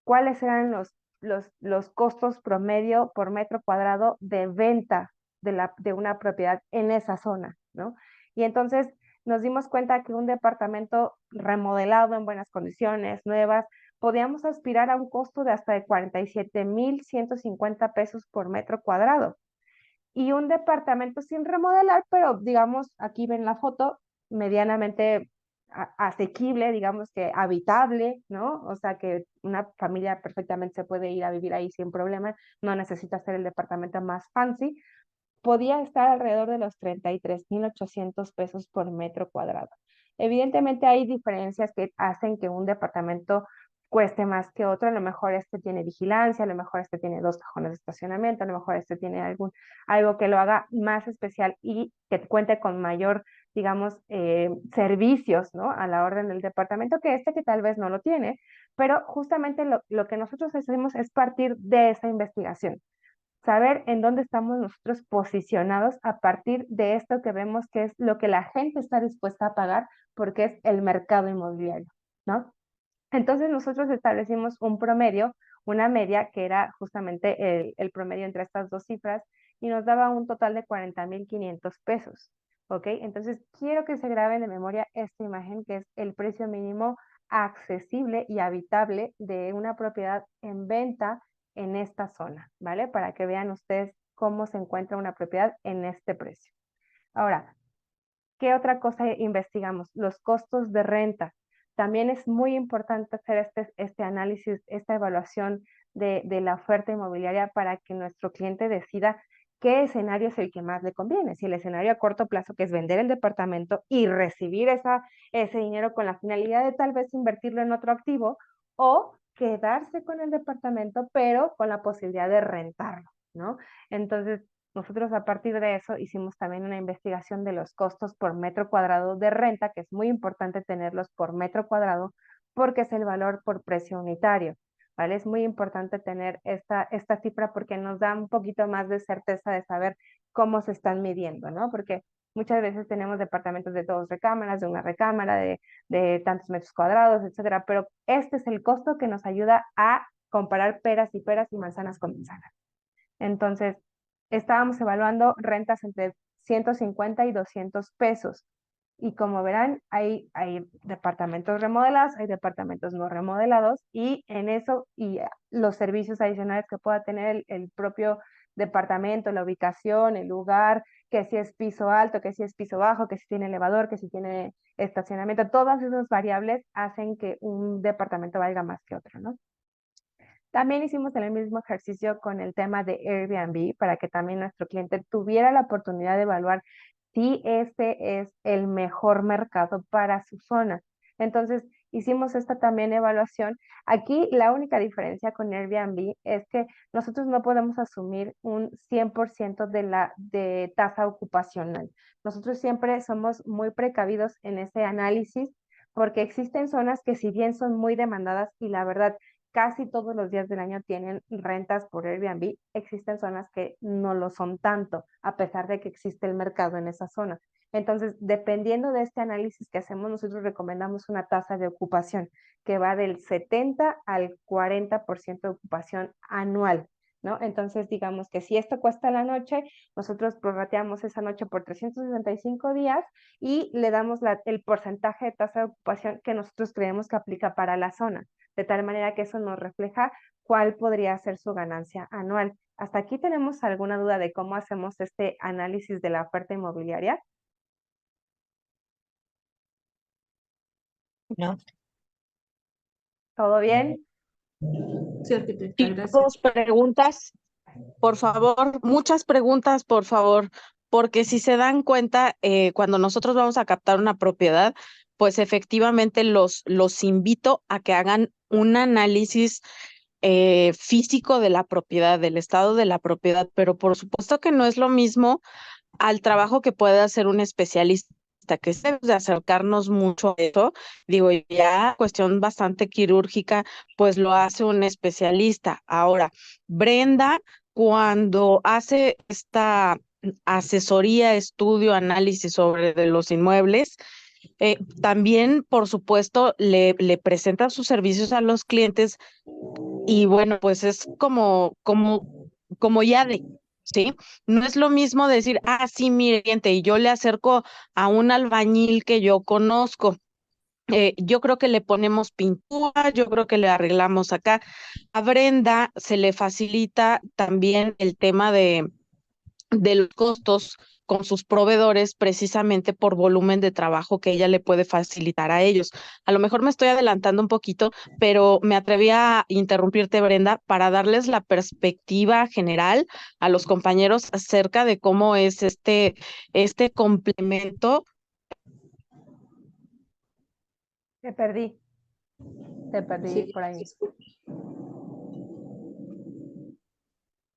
cuáles eran los costos promedio por metro cuadrado de venta de una propiedad en esa zona, ¿no? Y entonces nos dimos cuenta que un departamento remodelado en buenas condiciones, nuevas, podíamos aspirar a un costo de hasta de 47,150 pesos por metro cuadrado. Y un departamento sin remodelar, pero digamos, aquí ven la foto, medianamente asequible, digamos que habitable, ¿no? O sea que una familia perfectamente se puede ir a vivir ahí sin problema, no necesita ser el departamento más fancy, podía estar alrededor de los 33,800 pesos por metro cuadrado. Evidentemente hay diferencias que hacen que un departamento cueste más que otro. A lo mejor este tiene vigilancia, a lo mejor este tiene 2 cajones de estacionamiento, a lo mejor este tiene algo que lo haga más especial y que cuente con mayor, digamos, servicios, ¿no? A la orden del departamento que este que tal vez no lo tiene, pero justamente lo que nosotros hacemos es partir de esa investigación, saber en dónde estamos nosotros posicionados a partir de esto que vemos que es lo que la gente está dispuesta a pagar, porque es el mercado inmobiliario, ¿no? Entonces nosotros establecimos un promedio, una media, que era justamente el promedio entre estas dos cifras, y nos daba un total de 40,500 pesos, ¿ok? Entonces quiero que se grabe de memoria esta imagen, que es el precio mínimo accesible y habitable de una propiedad en venta en esta zona, ¿vale? Para que vean ustedes cómo se encuentra una propiedad en este precio. Ahora, ¿qué otra cosa investigamos? Los costos de renta. También es muy importante hacer este análisis, esta evaluación de la oferta inmobiliaria para que nuestro cliente decida qué escenario es el que más le conviene. Si el escenario a corto plazo, que es vender el departamento y recibir ese dinero con la finalidad de tal vez invertirlo en otro activo, o quedarse con el departamento, pero con la posibilidad de rentarlo, ¿no? Entonces, nosotros a partir de eso hicimos también una investigación de los costos por metro cuadrado de renta, que es muy importante tenerlos por metro cuadrado porque es el valor por precio unitario, ¿vale? Es muy importante tener esta cifra porque nos da un poquito más de certeza de saber cómo se están midiendo, ¿no? Porque muchas veces tenemos departamentos de 2 recámaras, de una recámara, de tantos metros cuadrados, etcétera, pero este es el costo que nos ayuda a comparar peras y manzanas con manzanas. Entonces, estábamos evaluando rentas entre 150 y 200 pesos. Y como verán, hay departamentos remodelados, hay departamentos no remodelados, y en eso y los servicios adicionales que pueda tener el propio departamento, la ubicación, el lugar, que si es piso alto, que si es piso bajo, que si tiene elevador, que si tiene estacionamiento, todas esas variables hacen que un departamento valga más que otro, ¿no? También hicimos el mismo ejercicio con el tema de Airbnb para que también nuestro cliente tuviera la oportunidad de evaluar si este es el mejor mercado para su zona. Entonces, hicimos esta también evaluación. Aquí la única diferencia con Airbnb es que nosotros no podemos asumir un 100% de tasa ocupacional. Nosotros siempre somos muy precavidos en ese análisis porque existen zonas que si bien son muy demandadas y la verdad casi todos los días del año tienen rentas por Airbnb, existen zonas que no lo son tanto, a pesar de que existe el mercado en esa zona. Entonces, dependiendo de este análisis que hacemos, nosotros recomendamos una tasa de ocupación que va del 70 al 40% de ocupación anual, ¿no? Entonces, digamos que si esto cuesta la noche, nosotros prorrateamos esa noche por 365 días y le damos el porcentaje de tasa de ocupación que nosotros creemos que aplica para la zona, de tal manera que eso nos refleja cuál podría ser su ganancia anual. ¿Hasta aquí tenemos alguna duda de cómo hacemos este análisis de la oferta inmobiliaria? ¿No? ¿Todo bien? Sí, arquitecta, Sí, gracias. dos preguntas, por favor, muchas preguntas, por favor, porque si se dan cuenta, cuando nosotros vamos a captar una propiedad, pues efectivamente los invito a que hagan un análisis físico de la propiedad, del estado de la propiedad, pero por supuesto que no es lo mismo al trabajo que puede hacer un especialista, que es de acercarnos mucho a eso. Digo, ya cuestión bastante quirúrgica, pues lo hace un especialista. Ahora, Brenda, cuando hace esta asesoría, estudio, análisis sobre de los inmuebles, también, por supuesto, le presenta sus servicios a los clientes y bueno, pues es como ya de, ¿sí? No es lo mismo decir, ah, sí, mire, cliente, y yo le acerco a un albañil que yo conozco. Yo creo que le ponemos pintura, yo creo que le arreglamos acá. A Brenda se le facilita también el tema de los costos con sus proveedores precisamente por volumen de trabajo que ella le puede facilitar a ellos. A lo mejor me estoy adelantando un poquito, pero me atreví a interrumpirte, Brenda, para darles la perspectiva general a los compañeros acerca de cómo es este complemento. Te perdí Sí, por se ahí. escucha.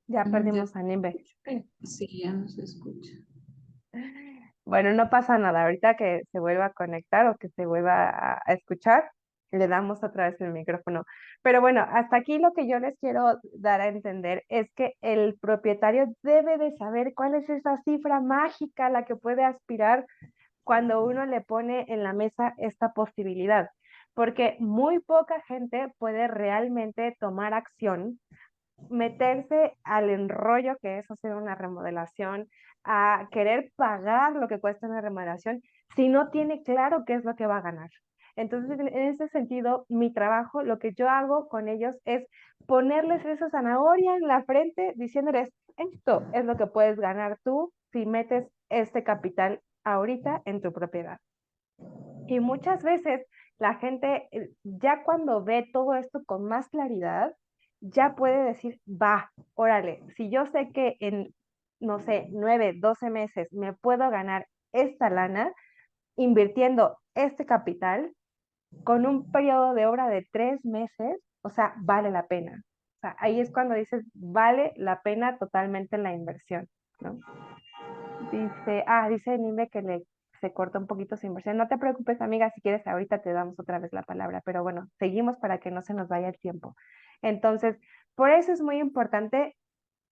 Ya Ya perdimos se a Nimbe. escucha. Sí, ya no se escucha. Bueno, no pasa nada. Ahorita que se vuelva a conectar o que se vuelva a escuchar, le damos otra vez el micrófono. Pero bueno, hasta aquí lo que yo les quiero dar a entender es que el propietario debe de saber cuál es esa cifra mágica a la que puede aspirar cuando uno le pone en la mesa esta posibilidad, porque muy poca gente puede realmente tomar acción, meterse al enrollo que es hacer una remodelación, a querer pagar lo que cuesta una remodelación, si no tiene claro qué es lo que va a ganar. Entonces, en ese sentido, mi trabajo, lo que yo hago con ellos es ponerles esa zanahoria en la frente, diciéndoles, esto es lo que puedes ganar tú si metes este capital ahorita en tu propiedad. Y muchas veces la gente, ya cuando ve todo esto con más claridad, ya puede decir, va, órale, si yo sé que en, no sé, 9, 12 meses me puedo ganar esta lana invirtiendo este capital con un periodo de obra de 3 meses, o sea, vale la pena. O sea, ahí es cuando dices, vale la pena totalmente la inversión, ¿no? Dice Nime que se corta un poquito su inversión. No te preocupes, amiga, si quieres, ahorita te damos otra vez la palabra, pero bueno, seguimos para que no se nos vaya el tiempo. Entonces, por eso es muy importante,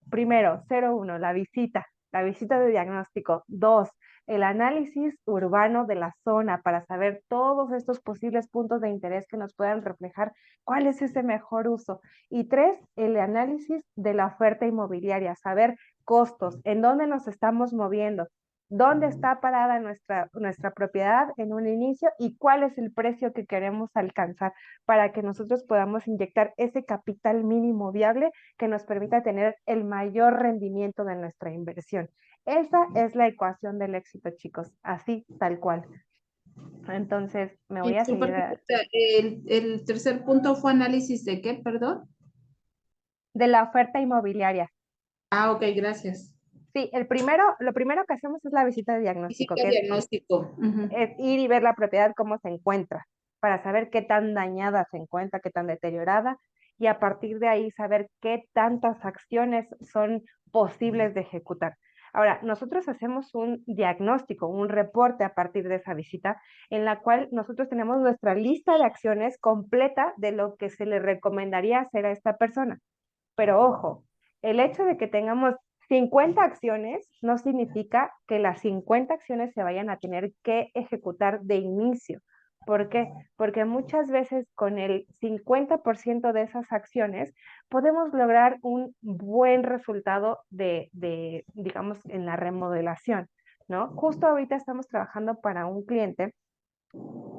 primero, 01, la visita de diagnóstico. 2, el análisis urbano de la zona para saber todos estos posibles puntos de interés que nos puedan reflejar cuál es ese mejor uso. Y 3, el análisis de la oferta inmobiliaria, saber costos, en dónde nos estamos moviendo, dónde está parada nuestra propiedad en un inicio y cuál es el precio que queremos alcanzar para que nosotros podamos inyectar ese capital mínimo viable que nos permita tener el mayor rendimiento de nuestra inversión. Esa es la ecuación del éxito, chicos, así tal cual. Entonces, me voy a Disculpa, seguir arquitecta, el tercer punto fue análisis de qué, perdón. de la oferta inmobiliaria. Ah, ok, gracias. Sí, lo primero que hacemos es la visita de diagnóstico, Visita que diagnóstico. Ujú. es ir y ver la propiedad cómo se encuentra, para saber qué tan dañada se encuentra, qué tan deteriorada, y a partir de ahí saber qué tantas acciones son posibles de ejecutar. Ahora, nosotros hacemos un diagnóstico, un reporte a partir de esa visita, en la cual nosotros tenemos nuestra lista de acciones completa de lo que se le recomendaría hacer a esta persona. Pero ojo, el hecho de que tengamos 50 acciones no significa que las 50 acciones se vayan a tener que ejecutar de inicio. ¿Por qué? Porque muchas veces con el 50% de esas acciones podemos lograr un buen resultado digamos, en la remodelación, ¿no? Justo ahorita estamos trabajando para un cliente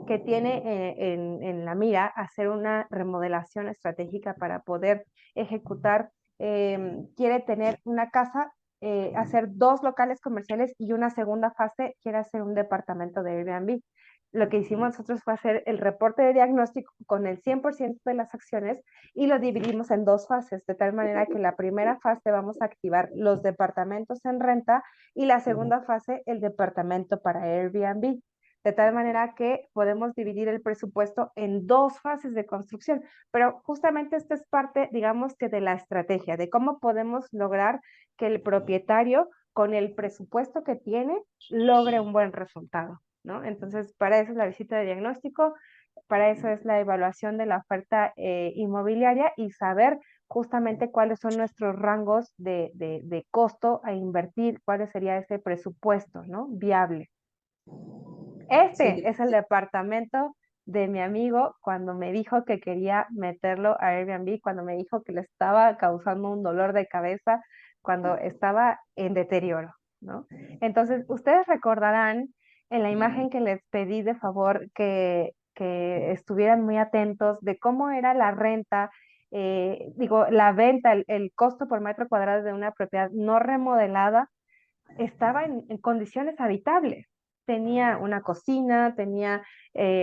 que tiene en la mira hacer una remodelación estratégica para poder ejecutar, quiere tener una casa, hacer 2 locales comerciales y una segunda fase quiere hacer un departamento de Airbnb. lo que hicimos nosotros fue hacer el reporte de diagnóstico con el 100% de las acciones y lo dividimos en dos fases, de tal manera que en la primera fase vamos a activar los departamentos en renta y la segunda fase el departamento para Airbnb. De tal manera que podemos dividir el presupuesto en dos fases de construcción. Pero justamente esta es parte, digamos que de la estrategia, de cómo podemos lograr que el propietario, con el presupuesto que tiene, logre un buen resultado, ¿no? Entonces, para eso es la visita de diagnóstico, para eso es la evaluación de la oferta inmobiliaria y saber justamente cuáles son nuestros rangos de costo a invertir, cuál sería ese presupuesto, ¿no? Viable. Este es el departamento de mi amigo cuando me dijo que quería meterlo a Airbnb, cuando me dijo que le estaba causando un dolor de cabeza, cuando estaba en deterioro, ¿no? Entonces, ustedes recordarán en la imagen que les pedí de favor que estuvieran muy atentos de cómo era la renta, la venta, el costo por metro cuadrado de una propiedad no remodelada estaba en condiciones habitables. Tenía una cocina, tenía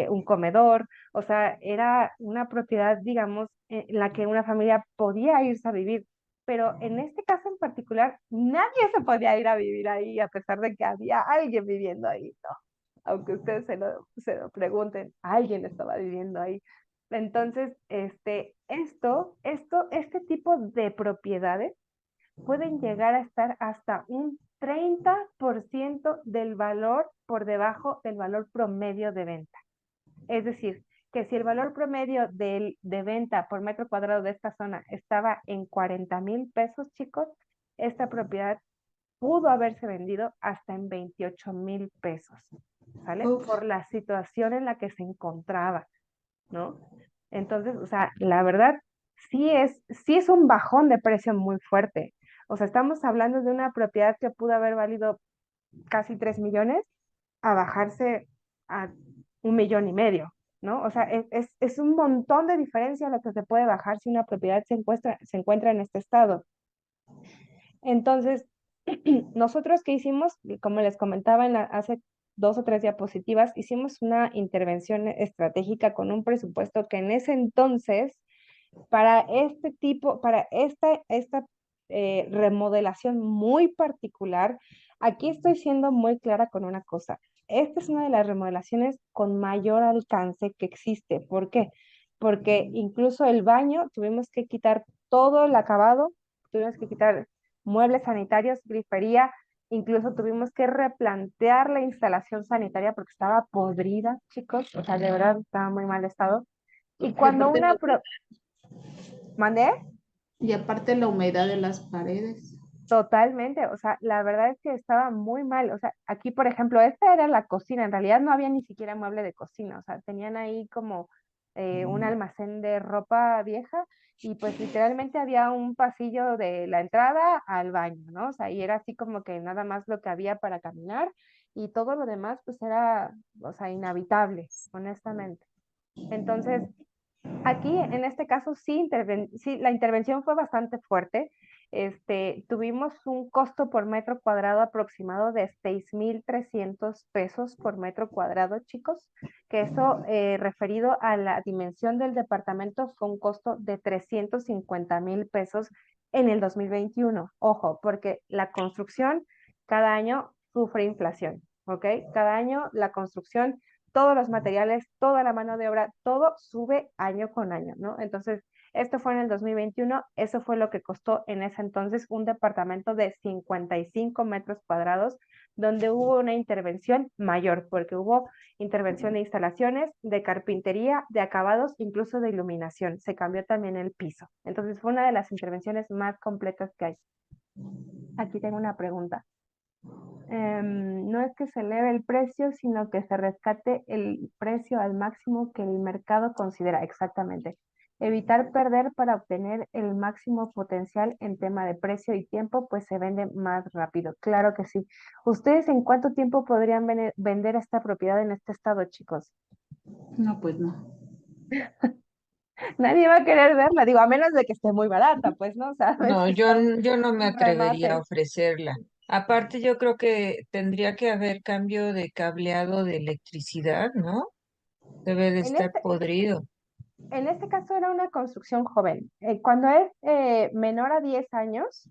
un comedor, o sea, era una propiedad, digamos, en la que una familia podía irse a vivir. Pero en este caso en particular, nadie se podía ir a vivir ahí, a pesar de que había alguien viviendo ahí, ¿no? Aunque ustedes se lo pregunten, alguien estaba viviendo ahí. Entonces, este tipo de propiedades pueden llegar a estar hasta un 30% del valor por debajo del valor promedio de venta. Es decir, que si el valor promedio de venta por metro cuadrado de esta zona estaba en 40,000 pesos, chicos, esta propiedad pudo haberse vendido hasta en 28,000 pesos, ¿sale? Uf. Por la situación en la que se encontraba, ¿no? Entonces, o sea, la verdad, sí es un bajón de precio muy fuerte. O sea, estamos hablando de una propiedad que pudo haber valido casi 3 millones a bajarse a 1,5 millones, ¿no? O sea, es un montón de diferencia lo que se puede bajar si una propiedad se encuentra en este estado. Entonces, nosotros qué hicimos, como les comentaba hace 2 o 3 diapositivas, hicimos una intervención estratégica con un presupuesto que en ese entonces, para esta remodelación muy particular, aquí estoy siendo muy clara con una cosa. Esta es una de las remodelaciones con mayor alcance que existe. ¿Por qué? Porque incluso el baño tuvimos que quitar todo el acabado, tuvimos que quitar muebles sanitarios, grifería, incluso tuvimos que replantear la instalación sanitaria porque estaba podrida, chicos, o sea, de verdad estaba en muy mal estado. Y cuando ¿Mandé? Y aparte la humedad de las paredes. Totalmente, o sea, la verdad es que estaba muy mal, o sea, aquí por ejemplo, esta era la cocina, en realidad no había ni siquiera mueble de cocina, o sea, tenían ahí como un almacén de ropa vieja y pues literalmente había un pasillo de la entrada al baño, ¿no? O sea, y era así como que nada más lo que había para caminar y todo lo demás pues era, o sea, inhabitable, honestamente. Entonces, aquí, en este caso, sí, la intervención fue bastante fuerte. Tuvimos un costo por metro cuadrado aproximado de 6,300 pesos por metro cuadrado, chicos, que eso, referido a la dimensión del departamento, fue un costo de 350,000 pesos en el 2021. Ojo, porque la construcción cada año sufre inflación, ¿ok? Cada año la construcción, todos los materiales, toda la mano de obra, todo sube año con año, ¿no? Entonces, esto fue en el 2021, eso fue lo que costó en ese entonces un departamento de 55 metros cuadrados, donde hubo una intervención mayor, porque hubo intervención de instalaciones, de carpintería, de acabados, incluso de iluminación. Se cambió también el piso. Entonces, fue una de las intervenciones más completas que hay. Aquí tengo una pregunta. No es que se eleve el precio, sino que se rescate el precio al máximo que el mercado considera. Exactamente. Evitar perder para obtener el máximo potencial en tema de precio y tiempo, pues se vende más rápido. Claro que sí. ¿Ustedes en cuánto tiempo podrían vender esta propiedad en este estado, chicos? No, pues no. Nadie va a querer verla, digo, a menos de que esté muy barata, pues, ¿no? O sea, No, que yo, sea yo no me un atrevería a remate. ofrecerla. Aparte, yo creo que tendría que haber cambio de cableado de electricidad, ¿no? Debe de En estar este, podrido. en este caso era una construcción joven. Cuando es menor a 10 años,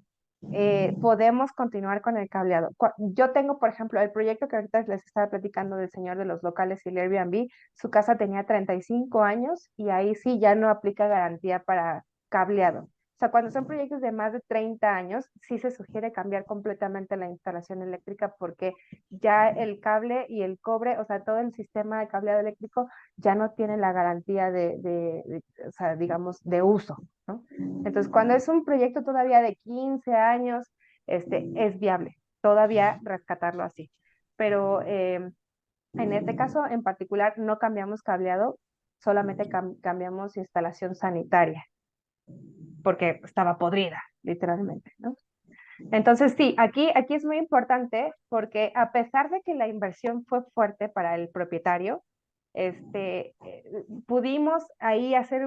podemos continuar con el cableado. Yo tengo, por ejemplo, el proyecto que ahorita les estaba platicando del señor de los locales y el Airbnb, su casa tenía 35 años y ahí sí ya no aplica garantía para cableado. O sea, cuando son proyectos de más de 30 años, sí se sugiere cambiar completamente la instalación eléctrica porque ya el cable y el cobre, o sea, todo el sistema de cableado eléctrico ya no tiene la garantía o sea, digamos, de uso, ¿no? Entonces, cuando es un proyecto todavía de 15 años, es viable todavía rescatarlo así. Pero en este caso en particular no cambiamos cableado, solamente cambiamos instalación sanitaria, porque estaba podrida, literalmente, ¿no? Entonces, sí, aquí es muy importante porque a pesar de que la inversión fue fuerte para el propietario, pudimos ahí hacer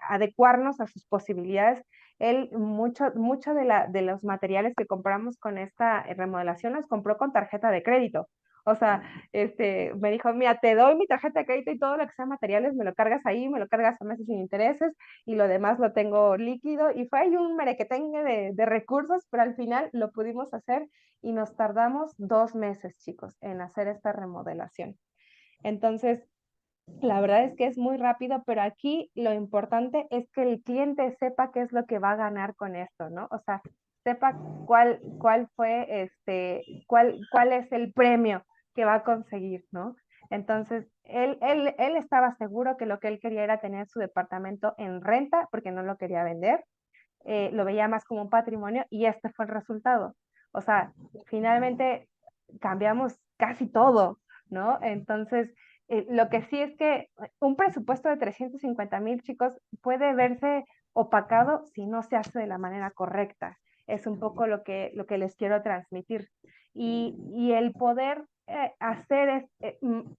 adecuarnos a sus posibilidades. Él, mucho de los materiales que compramos con esta remodelación los compró con tarjeta de crédito. O sea, me dijo, mira, te doy mi tarjeta de crédito y todo lo que sea materiales, me lo cargas ahí, me lo cargas a meses sin intereses y lo demás lo tengo líquido. Y fue ahí un merequetengue de recursos, pero al final lo pudimos hacer y nos tardamos 2 meses, chicos, en hacer esta remodelación. Entonces, la verdad es que es muy rápido, pero aquí lo importante es que el cliente sepa qué es lo que va a ganar con esto, ¿no? O sea, sepa cuál fue, cuál es el premio que va a conseguir, ¿no? Entonces, él estaba seguro que lo que él quería era tener su departamento en renta, porque no lo quería vender, lo veía más como un patrimonio y este fue el resultado. O sea, finalmente cambiamos casi todo, ¿no? Entonces, lo que sí es que un presupuesto de 350,000, chicos, puede verse opacado si no se hace de la manera correcta. Es un poco lo que les quiero transmitir. Y el poder hacer,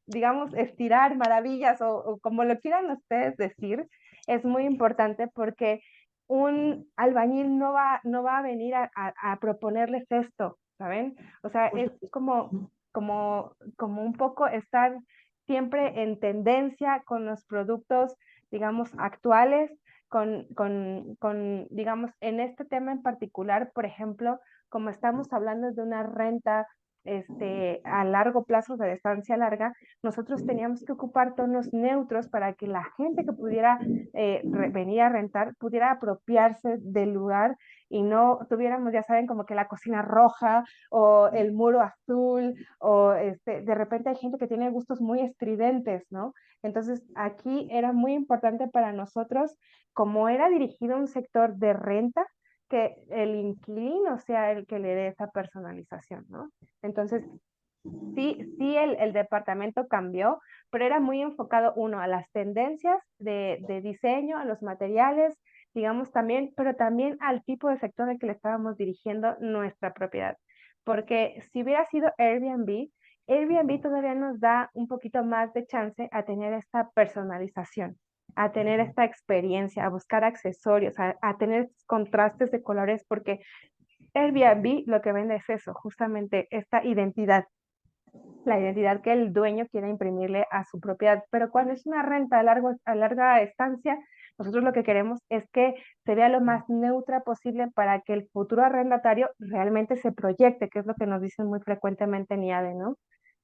digamos, estirar maravillas o como lo quieran ustedes decir, es muy importante porque un albañil no va a venir a proponerles esto, ¿saben? O sea, es como un poco estar siempre en tendencia con los productos, digamos, actuales, digamos, en este tema en particular, por ejemplo, como estamos hablando de una renta a largo plazo, de estancia larga, nosotros teníamos que ocupar tonos neutros para que la gente que pudiera venir a rentar pudiera apropiarse del lugar y no tuviéramos, ya saben, como que la cocina roja o el muro azul o de repente hay gente que tiene gustos muy estridentes, ¿no? Entonces aquí era muy importante para nosotros, como era dirigido a un sector de renta, que el inquilino sea el que le dé esa personalización, ¿no? Entonces, sí, el departamento cambió, pero era muy enfocado, uno, a las tendencias de diseño, a los materiales, digamos también, pero también al tipo de sector al que le estábamos dirigiendo nuestra propiedad. Porque si hubiera sido Airbnb todavía nos da un poquito más de chance a tener esta personalización, a tener esta experiencia, a buscar accesorios, a tener contrastes de colores, porque Airbnb lo que vende es eso, justamente esta identidad, la identidad que el dueño quiere imprimirle a su propiedad. Pero cuando es una renta a larga estancia, nosotros lo que queremos es que se vea lo más neutra posible para que el futuro arrendatario realmente se proyecte, que es lo que nos dicen muy frecuentemente en IADE, ¿no?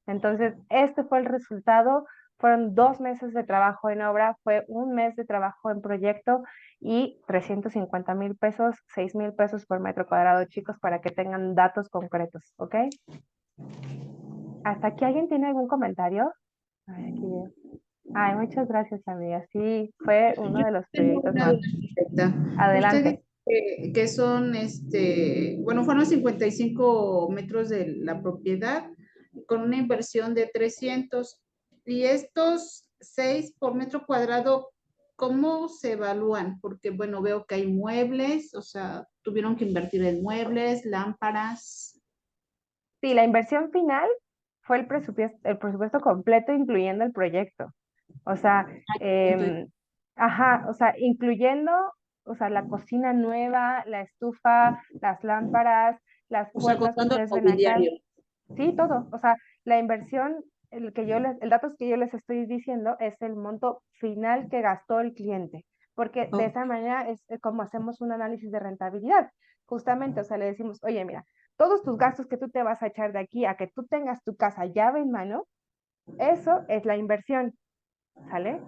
Entonces, este fue el resultado. Fueron 2 meses de trabajo en obra, fue un mes de trabajo en proyecto y 350,000 pesos, 6,000 pesos por metro cuadrado, chicos, para que tengan datos concretos, ¿ok? ¿Hasta aquí alguien tiene algún comentario? Ay, aquí veo. Ay, muchas gracias, amiga. Sí, fue uno Yo de los tengo proyectos una más. duda, arquitecta. Usted Adelante. dice que son, bueno, fueron 55 metros de la propiedad con una inversión de 300. Y estos 6 por metro cuadrado, ¿cómo se evalúan? Porque, bueno, veo que hay muebles, o sea, tuvieron que invertir en muebles, lámparas. Sí, la inversión final fue el presupuesto completo, incluyendo el proyecto. O sea, Entonces, ajá, o sea, incluyendo, o sea, la cocina nueva, la estufa, las lámparas, las O sea, puertas que contando el ustedes ven acá, mobiliario. sí, todo. O sea, la inversión, el dato que yo les estoy diciendo es el monto final que gastó el cliente, porque de Oh, esa manera es como hacemos un análisis de rentabilidad. Justamente, o sea, le decimos, oye, mira, todos tus gastos que tú te vas a echar de aquí a que tú tengas tu casa llave en mano, eso es la inversión, ¿sale?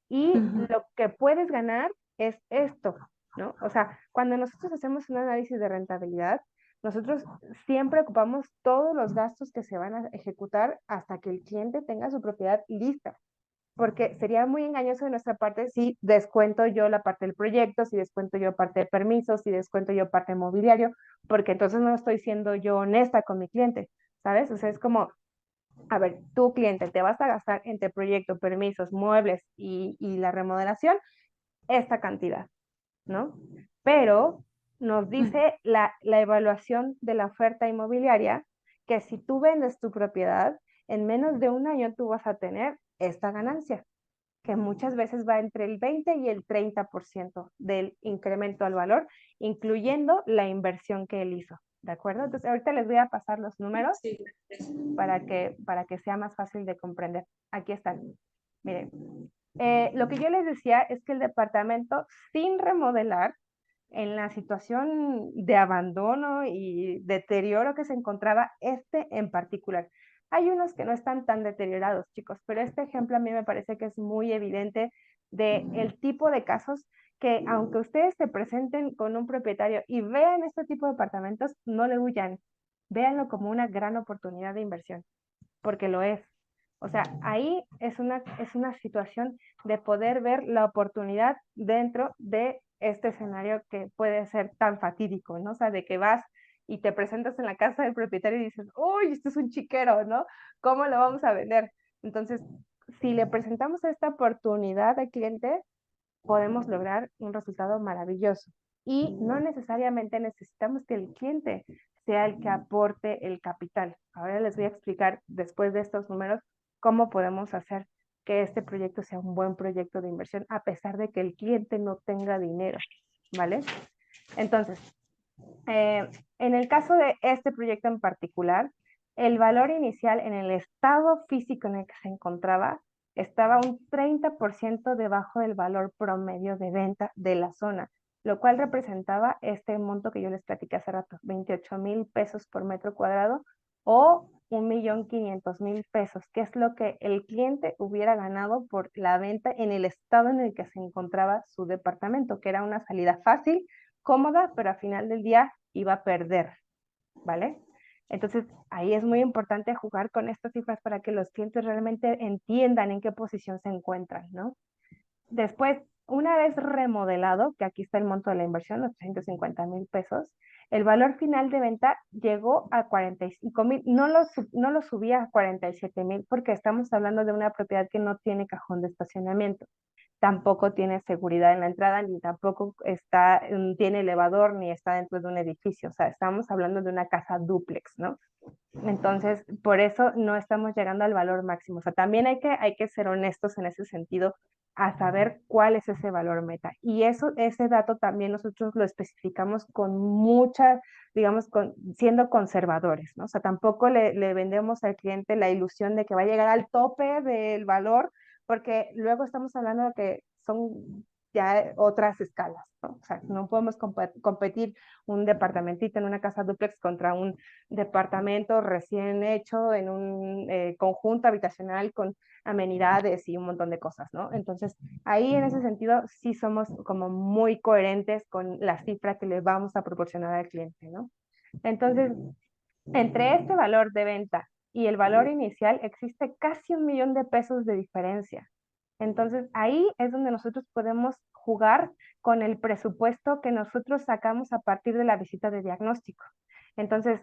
Y ujú. lo que puedes ganar es esto, ¿no? O sea, cuando nosotros hacemos un análisis de rentabilidad, nosotros siempre ocupamos todos los gastos que se van a ejecutar hasta que el cliente tenga su propiedad lista, porque sería muy engañoso de nuestra parte si descuento yo la parte del proyecto, si descuento yo parte de permisos, si descuento yo parte de mobiliario, porque entonces no estoy siendo yo honesta con mi cliente, ¿sabes? O sea, es como, a ver, tu cliente te vas a gastar entre proyecto, permisos, muebles y la remodelación esta cantidad, ¿no? Pero nos dice la evaluación de la oferta inmobiliaria que si tú vendes tu propiedad, en menos de un año tú vas a tener esta ganancia, que muchas veces va entre el 20 y el 30% del incremento al valor, incluyendo la inversión que él hizo, ¿de acuerdo? Entonces, ahorita les voy a pasar los números Sí, gracias. para que sea más fácil de comprender. Aquí están. Miren, lo que yo les decía es que el departamento sin remodelar, en la situación de abandono y deterioro que se encontraba este en particular. Hay unos que no están tan deteriorados, chicos, pero este ejemplo a mí me parece que es muy evidente de el tipo de casos que aunque ustedes se presenten con un propietario y vean este tipo de apartamentos, no le huyan, véanlo como una gran oportunidad de inversión, porque lo es. O sea, ahí es una situación de poder ver la oportunidad dentro de este escenario que puede ser tan fatídico, ¿no? O sea, de que vas y te presentas en la casa del propietario y dices, uy, esto es un chiquero, ¿no? ¿Cómo lo vamos a vender? Entonces, si le presentamos esta oportunidad al cliente, podemos lograr un resultado maravilloso. Y no necesariamente necesitamos que el cliente sea el que aporte el capital. Ahora les voy a explicar después de estos números cómo podemos hacer que este proyecto sea un buen proyecto de inversión a pesar de que el cliente no tenga dinero, ¿vale? Entonces, en el caso de este proyecto en particular, el valor inicial en el estado físico en el que se encontraba estaba un 30% debajo del valor promedio de venta de la zona, lo cual representaba este monto que yo les platiqué hace rato, 28,000 pesos por metro cuadrado o 1,500,000 pesos, que es lo que el cliente hubiera ganado por la venta en el estado en el que se encontraba su departamento, que era una salida fácil, cómoda, pero al final del día iba a perder, ¿vale? Entonces, ahí es muy importante jugar con estas cifras para que los clientes realmente entiendan en qué posición se encuentran, ¿no? Después, una vez remodelado, que aquí está el monto de la inversión, los 350,000 pesos, el valor final de venta llegó a 45,000, no lo subía a 47,000 porque estamos hablando de una propiedad que no tiene cajón de estacionamiento, tampoco tiene seguridad en la entrada, ni tampoco tiene elevador, ni está dentro de un edificio. O sea, estamos hablando de una casa dúplex, ¿no? Entonces, por eso no estamos llegando al valor máximo. O sea, también hay que ser honestos en ese sentido a saber cuál es ese valor meta. Y ese dato también nosotros lo especificamos con mucha, digamos, siendo conservadores, ¿no? O sea, tampoco le vendemos al cliente la ilusión de que va a llegar al tope del valor, porque luego estamos hablando de que son ya otras escalas, ¿no? O sea, no podemos competir un departamentito en una casa dúplex contra un departamento recién hecho en un conjunto habitacional con amenidades y un montón de cosas, ¿no? Entonces, ahí en ese sentido sí somos como muy coherentes con la cifra que le vamos a proporcionar al cliente, ¿no? Entonces, entre este valor de venta y el valor inicial existe casi 1,000,000 de pesos de diferencia. Entonces, ahí es donde nosotros podemos jugar con el presupuesto que nosotros sacamos a partir de la visita de diagnóstico. Entonces,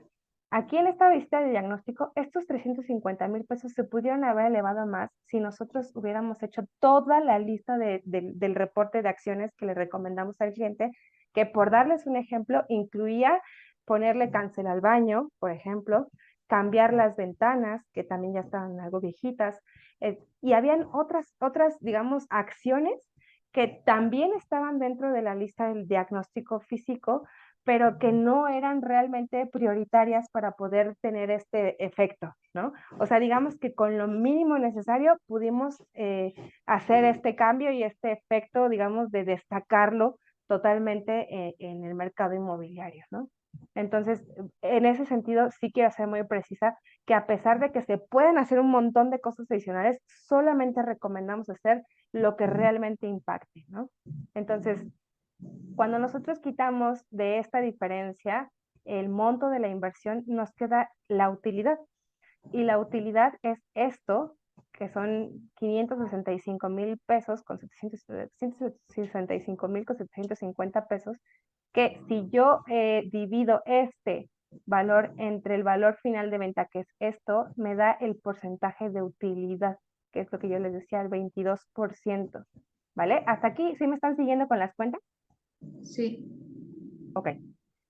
aquí en esta visita de diagnóstico, estos 350,000 pesos se pudieron haber elevado más si nosotros hubiéramos hecho toda la lista del reporte de acciones que le recomendamos al cliente, que por darles un ejemplo, incluía ponerle cancel al baño, por ejemplo, cambiar las ventanas, que también ya estaban algo viejitas, y habían otras, digamos, acciones que también estaban dentro de la lista del diagnóstico físico, pero que no eran realmente prioritarias para poder tener este efecto, ¿no? O sea, digamos que con lo mínimo necesario pudimos hacer este cambio y este efecto, digamos, de destacarlo totalmente en el mercado inmobiliario, ¿no? Entonces, en ese sentido, sí quiero ser muy precisa que a pesar de que se pueden hacer un montón de cosas adicionales, solamente recomendamos hacer lo que realmente impacte, ¿no? Entonces, cuando nosotros quitamos de esta diferencia el monto de la inversión, nos queda la utilidad. Y la utilidad es esto, que son 565,000 pesos con 165,000 con 750 pesos, que si yo divido este valor entre el valor final de venta, que es esto, me da el porcentaje de utilidad, que es lo que yo les decía, el 22%. ¿Vale? ¿Hasta aquí sí me están siguiendo con las cuentas? Sí. Ok.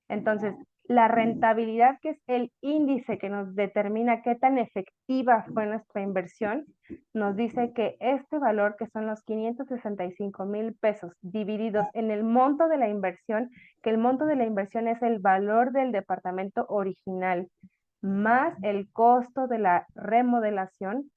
Entonces, la rentabilidad, que es el índice que nos determina qué tan efectiva fue nuestra inversión, nos dice que este valor, que son los 565,000 pesos divididos en el monto de la inversión, que el monto de la inversión es el valor del departamento original, más el costo de la remodelación,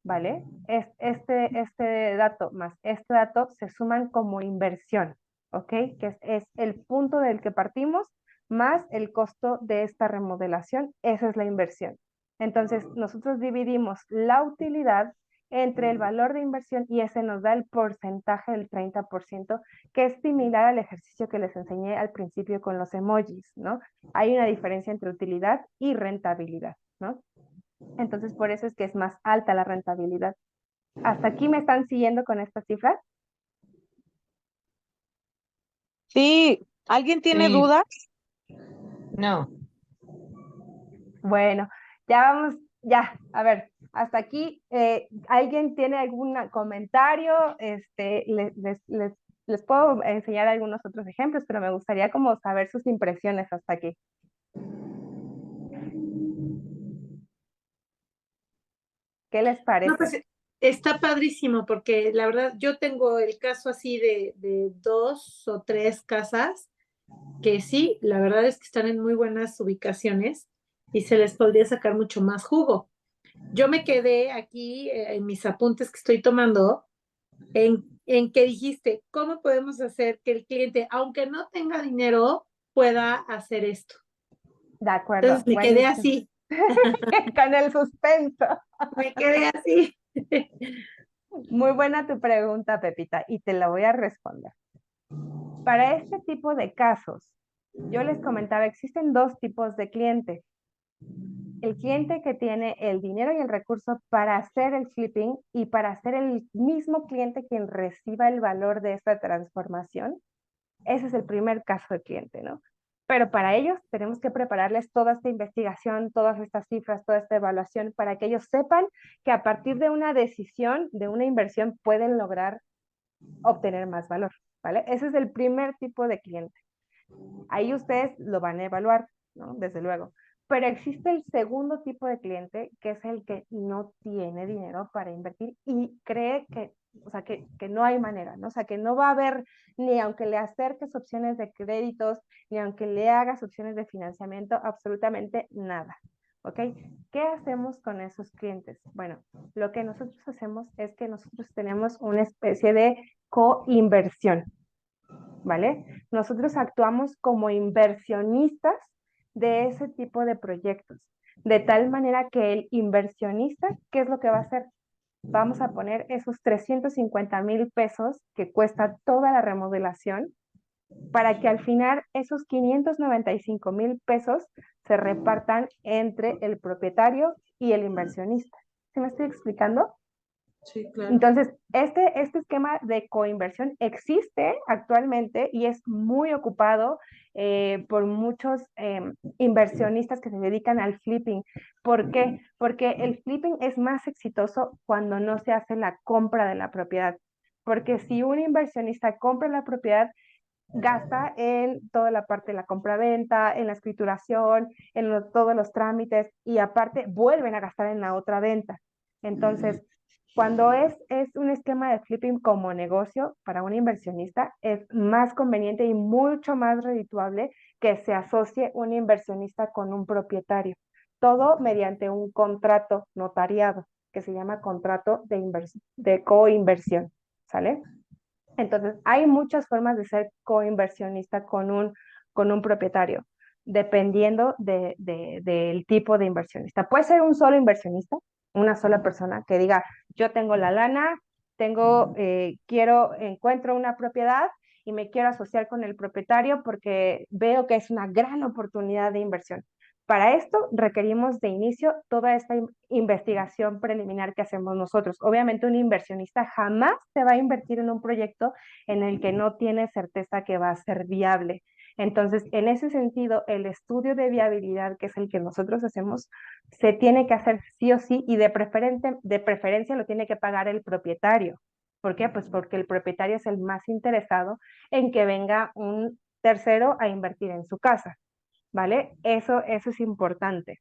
¿vale? Este dato más este dato se suman como inversión, ¿ok? Que es el punto del que partimos más el costo de esta remodelación, esa es la inversión. Entonces, nosotros dividimos la utilidad entre el valor de inversión y ese nos da el porcentaje del 30%, que es similar al ejercicio que les enseñé al principio con los emojis, ¿no? Hay una diferencia entre utilidad y rentabilidad, ¿no? Entonces, por eso es que es más alta la rentabilidad. ¿Hasta aquí me están siguiendo con estas cifras? Sí, ¿alguien tiene Sí, dudas? no. Bueno, ya vamos, ya, a ver, hasta aquí. ¿Alguien tiene algún comentario? Les puedo enseñar algunos otros ejemplos, pero me gustaría como saber sus impresiones hasta aquí. ¿Qué les No, parece? pues está padrísimo porque la verdad yo tengo el caso así de 2 o 3 casas que sí, la verdad es que están en muy buenas ubicaciones y se les podría sacar mucho más jugo. Yo me quedé aquí en mis apuntes que estoy tomando en que dijiste, ¿cómo podemos hacer que el cliente, aunque no tenga dinero, pueda hacer esto? De acuerdo, Entonces me quedé buenísimo. así, Con el suspenso. me quedé así. Muy buena tu pregunta, Pepita, y te la voy a responder. Para este tipo de casos, yo les comentaba, existen dos tipos de clientes. El cliente que tiene el dinero y el recurso para hacer el flipping y para ser el mismo cliente quien reciba el valor de esta transformación. Ese es el primer caso de cliente, ¿no? Pero para ellos tenemos que prepararles toda esta investigación, todas estas cifras, toda esta evaluación para que ellos sepan que a partir de una decisión, de una inversión, pueden lograr obtener más valor, ¿vale? Ese es el primer tipo de cliente. Ahí ustedes lo van a evaluar, ¿no? Desde luego. Pero existe el segundo tipo de cliente, que es el que no tiene dinero para invertir y cree que, o sea, que no hay manera, ¿no? O sea, que no va a haber, ni aunque le acerques opciones de créditos, ni aunque le hagas opciones de financiamiento, absolutamente nada. ¿Ok? ¿Qué hacemos con esos clientes? Bueno, lo que nosotros hacemos es que nosotros tenemos una especie de coinversión. ¿Vale? Nosotros actuamos como inversionistas de ese tipo de proyectos, de tal manera que el inversionista, ¿qué es lo que va a hacer? Vamos a poner esos 350,000 pesos que cuesta toda la remodelación para que al final esos 595,000 pesos se repartan entre el propietario y el inversionista. ¿Sí me estoy explicando? Sí, claro. Entonces, este esquema de coinversión existe actualmente y es muy ocupado por muchos inversionistas que se dedican al flipping. ¿Por qué? Porque el flipping es más exitoso cuando no se hace la compra de la propiedad. Porque si un inversionista compra la propiedad, gasta en toda la parte de la compra-venta, en la escrituración, todos los trámites y aparte vuelven a gastar en la otra venta. Entonces, Cuando es un esquema de flipping como negocio para un inversionista, es más conveniente y mucho más redituable que se asocie un inversionista con un propietario. Todo mediante un contrato notariado que se llama contrato de coinversión, ¿sale? Entonces, hay muchas formas de ser coinversionista con un propietario, dependiendo del tipo de inversionista. Puede ser un solo inversionista, una sola persona que diga, yo tengo la lana, encuentro una propiedad y me quiero asociar con el propietario porque veo que es una gran oportunidad de inversión. Para esto requerimos de inicio toda esta investigación preliminar que hacemos nosotros. Obviamente un inversionista jamás se va a invertir en un proyecto en el que no tiene certeza que va a ser viable. Entonces, en ese sentido, el estudio de viabilidad, que es el que nosotros hacemos, se tiene que hacer sí o sí y de preferencia lo tiene que pagar el propietario. ¿Por qué? Pues porque el propietario es el más interesado en que venga un tercero a invertir en su casa. ¿Vale? Eso es importante.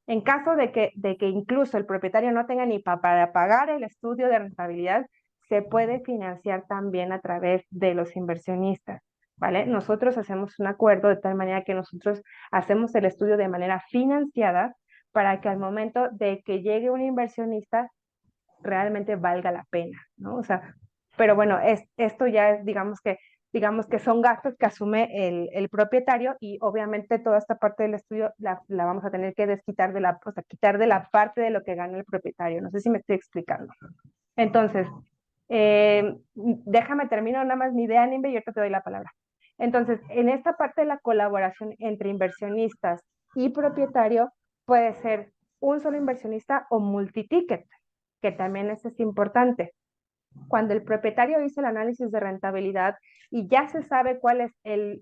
En caso de que incluso el propietario no tenga ni para pagar el estudio de rentabilidad, se puede financiar también a través de los inversionistas, ¿vale? Nosotros hacemos un acuerdo de tal manera que nosotros hacemos el estudio de manera financiada para que al momento de que llegue un inversionista realmente valga la pena, ¿no? O sea, pero bueno, esto ya es, digamos que son gastos que asume el propietario y obviamente toda esta parte del estudio la vamos a tener que desquitar o sea, quitar de la parte de lo que gana el propietario. No sé si me estoy explicando. Entonces, déjame terminar nada más mi idea, Nimbe, y ahorita te doy la palabra. Entonces, en esta parte de la colaboración entre inversionistas y propietario puede ser un solo inversionista o multiticket, que también eso es importante. Cuando el propietario hizo el análisis de rentabilidad y ya se sabe cuál es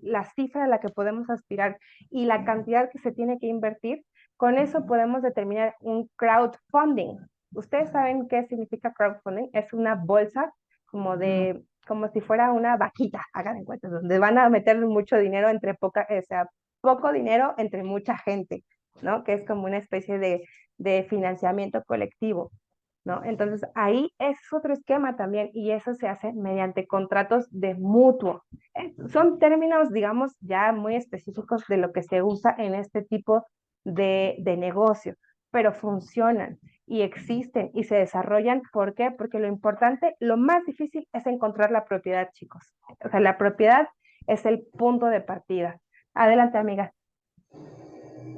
la cifra a la que podemos aspirar y la cantidad que se tiene que invertir, con eso podemos determinar un crowdfunding. ¿Ustedes saben qué significa crowdfunding? Es una bolsa como si fuera una vaquita, hagan en cuenta, donde van a meter mucho dinero entre o sea, poco dinero entre mucha gente, ¿no? Que es como una especie de financiamiento colectivo, ¿no? Entonces ahí es otro esquema también y eso se hace mediante contratos de mutuo. Son términos, digamos, ya muy específicos de lo que se usa en este tipo de negocio, pero funcionan y existen y se desarrollan. ¿Por qué? Porque lo importante, lo más difícil es encontrar la propiedad, chicos. O sea, la propiedad es el punto de partida. Adelante, amiga.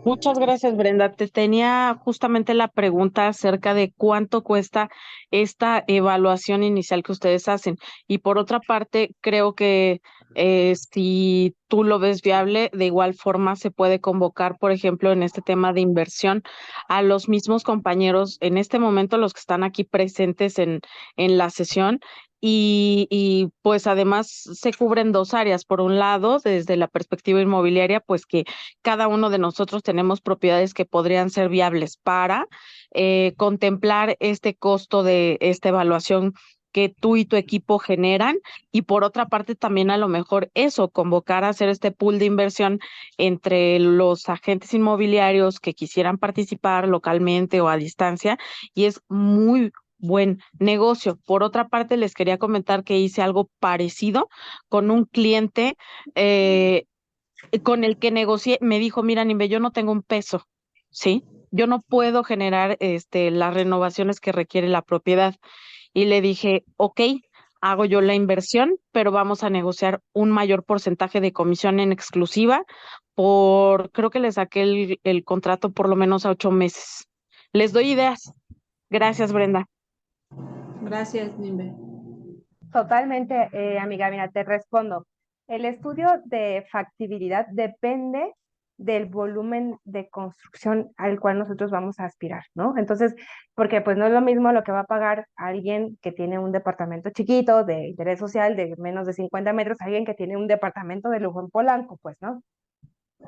Muchas gracias, Brenda. Te tenía justamente la pregunta acerca de cuánto cuesta esta evaluación inicial que ustedes hacen. Y por otra parte, creo que si tú lo ves viable, de igual forma se puede convocar, por ejemplo, en este tema de inversión, a los mismos compañeros, en este momento los que están aquí presentes en la sesión. Pues además se cubren dos áreas. Por un lado, desde la perspectiva inmobiliaria, pues que cada uno de nosotros tenemos propiedades que podrían ser viables para contemplar este costo de esta evaluación que tú y tu equipo generan y por otra parte también a lo mejor eso, convocar a hacer este pool de inversión entre los agentes inmobiliarios que quisieran participar localmente o a distancia y es muy buen negocio. Por otra parte, les quería comentar que hice algo parecido con un cliente con el que negocié, me dijo, mira, Nimbe, yo no tengo un peso, ¿sí? Yo no puedo generar las renovaciones que requiere la propiedad. Y le dije, ok, hago yo la inversión, pero vamos a negociar un mayor porcentaje de comisión en exclusiva creo que le saqué el contrato por lo menos a 8 meses. Les doy ideas. Gracias, Brenda. Gracias, Nimbe. Totalmente, amiga, mira, te respondo. El estudio de factibilidad depende del volumen de construcción al cual nosotros vamos a aspirar, ¿no? Entonces, porque pues no es lo mismo lo que va a pagar alguien que tiene un departamento chiquito de interés social de menos de 50 metros, a alguien que tiene un departamento de lujo en Polanco, pues, ¿no?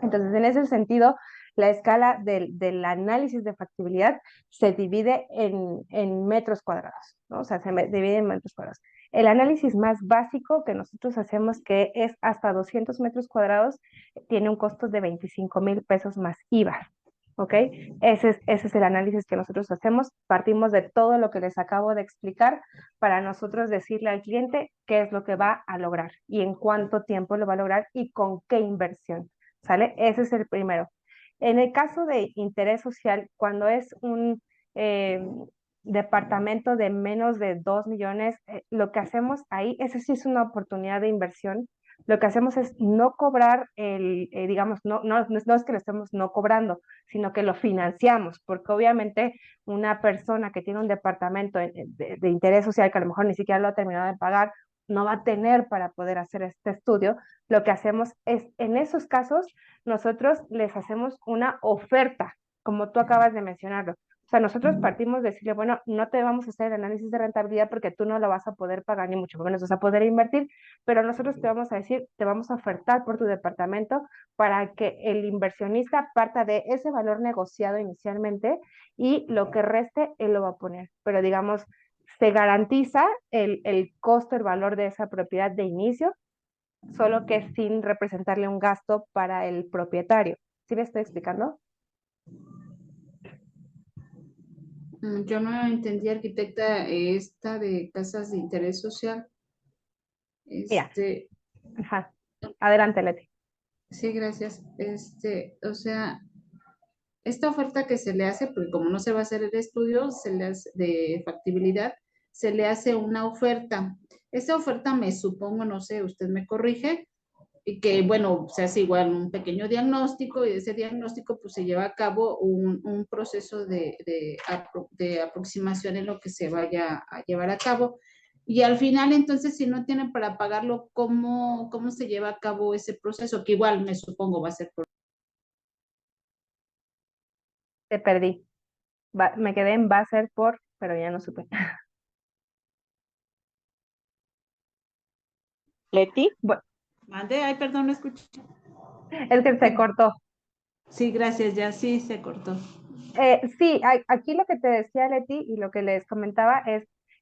Entonces, en ese sentido, la escala del análisis de factibilidad se divide en metros cuadrados, ¿no? O sea, divide en metros cuadrados. El análisis más básico que nosotros hacemos, que es hasta 200 metros cuadrados, tiene un costo de 25,000 pesos más IVA. ¿ok? Ese es el análisis que nosotros hacemos. Partimos de todo lo que les acabo de explicar para nosotros decirle al cliente qué es lo que va a lograr y en cuánto tiempo lo va a lograr y con qué inversión, ¿sale? Ese es el primero. En el caso de interés social, cuando es un eh, departamento de menos de 2 millones, lo que hacemos ahí, ese sí es una oportunidad de inversión. Lo que hacemos es no cobrar digamos, no es que lo estemos no cobrando, sino que lo financiamos, porque obviamente una persona que tiene un departamento de interés social que a lo mejor ni siquiera lo ha terminado de pagar, no va a tener para poder hacer este estudio. Lo que hacemos es, en esos casos, nosotros les hacemos una oferta, como tú acabas de mencionarlo. O sea, nosotros partimos de decirle, bueno, no te vamos a hacer el análisis de rentabilidad porque tú no lo vas a poder pagar, ni mucho menos vas a poder invertir, pero nosotros te vamos a decir, te vamos a ofertar por tu departamento para que el inversionista parta de ese valor negociado inicialmente y lo que reste, él lo va a poner. Pero digamos, se garantiza el costo, el valor de esa propiedad de inicio, solo que sin representarle un gasto para el propietario. ¿Sí me estoy explicando? Yo no entendí, arquitecta, esta de casas de interés social. Mira, Este, ajá. Adelante, Leti. sí, gracias. O sea, esta oferta que se le hace, porque como no se va a hacer el estudio se le hace de factibilidad, se le hace una oferta. Esta oferta me supongo, no sé, usted me corrige, y que, bueno, se hace igual un pequeño diagnóstico y de ese diagnóstico pues se lleva a cabo un proceso de aproximación en lo que se vaya a llevar a cabo. Y al final, entonces, si no tienen para pagarlo, ¿cómo se lleva a cabo ese proceso? Que igual me supongo va a ser por... Te perdí. Me quedé en va a ser por, pero ya no supe. Leti. Bueno, Mande, ay, perdón, no escuché. es que se cortó. Sí, gracias, ya sí se cortó. Sí, aquí lo que te decía Leti y lo que les comentaba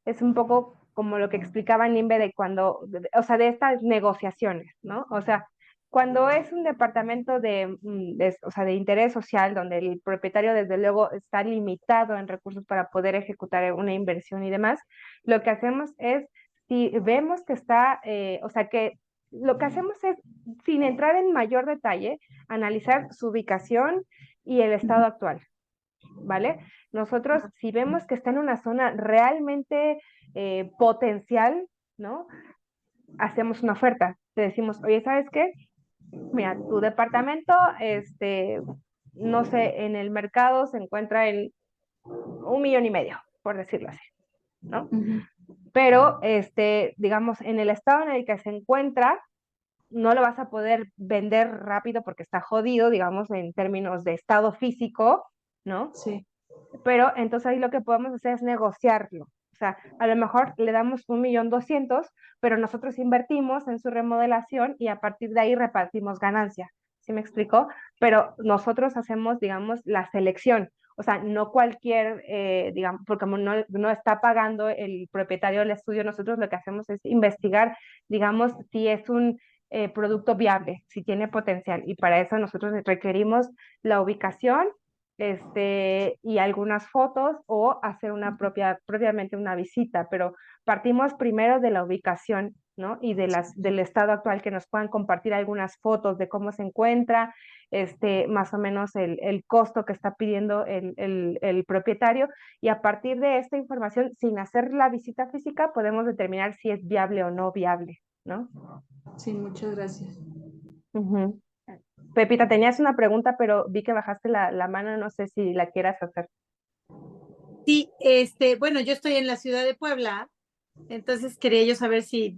es un poco como lo que explicaba Nimbe de cuando, o sea, de estas negociaciones, ¿no? O sea, cuando es un departamento o sea, de interés social, donde el propietario desde luego está limitado en recursos para poder ejecutar una inversión y demás, lo que hacemos es, si vemos que está, o sea, que lo que hacemos es, sin entrar en mayor detalle, analizar su ubicación y el estado actual. ¿Vale? Nosotros, si vemos que está en una zona realmente potencial, ¿no? Hacemos una oferta. Te decimos, oye, ¿sabes qué? Mira, tu departamento, no sé, en el mercado se encuentra en 1,5 millones, por decirlo así, ¿no? Pero, digamos, en el estado en el que se encuentra, no lo vas a poder vender rápido porque está jodido, digamos, en términos de estado físico, ¿no? Sí. Pero entonces ahí lo que podemos hacer es negociarlo. O sea, a lo mejor le damos 1,200,000, pero nosotros invertimos en su remodelación y a partir de ahí repartimos ganancia. ¿Sí me explicó? Pero nosotros hacemos, digamos, la selección. O sea, no cualquier, digamos, porque como no está pagando el propietario del estudio, nosotros lo que hacemos es investigar, digamos, si es un producto viable, si tiene potencial. Y para eso nosotros requerimos la ubicación y algunas fotos o hacer propiamente una visita, pero partimos primero de la ubicación, ¿no? Y del estado actual, que nos puedan compartir algunas fotos de cómo se encuentra, más o menos el costo que está pidiendo el propietario, y a partir de esta información, sin hacer la visita física, podemos determinar si es viable o no viable, ¿no? Sí, muchas gracias. Ujú. Pepita, tenías una pregunta, pero vi que bajaste la mano, no sé si la quieras hacer. Sí, bueno, yo estoy en la ciudad de Puebla, entonces quería yo saber si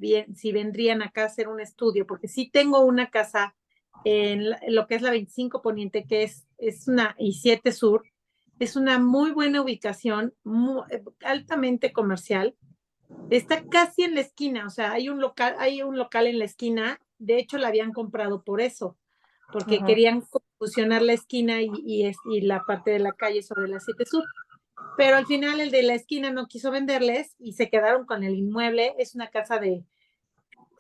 vendrían acá a hacer un estudio, porque sí tengo una casa en lo que es la 25 Poniente, que es una I7 Sur, es una muy buena ubicación, altamente comercial. Está casi en la esquina, o sea, hay un local en la esquina, de hecho la habían comprado por eso, porque Ajá. querían fusionar la esquina y la parte de la calle sobre la 7 Sur. Pero al final el de la esquina no quiso venderles y se quedaron con el inmueble. Es una casa de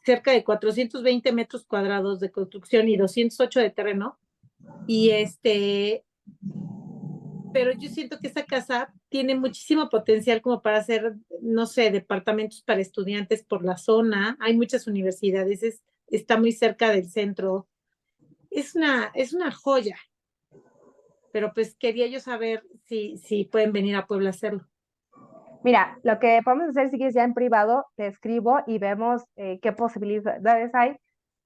cerca de 420 metros cuadrados de construcción y 208 de terreno. Y pero yo siento que esa casa tiene muchísimo potencial como para hacer, no sé, departamentos para estudiantes por la zona. Hay muchas universidades, está muy cerca del centro. Es una joya, pero pues quería yo saber si pueden venir a Puebla a hacerlo. Mira, lo que podemos hacer si quieres ya en privado, te escribo y vemos qué posibilidades hay,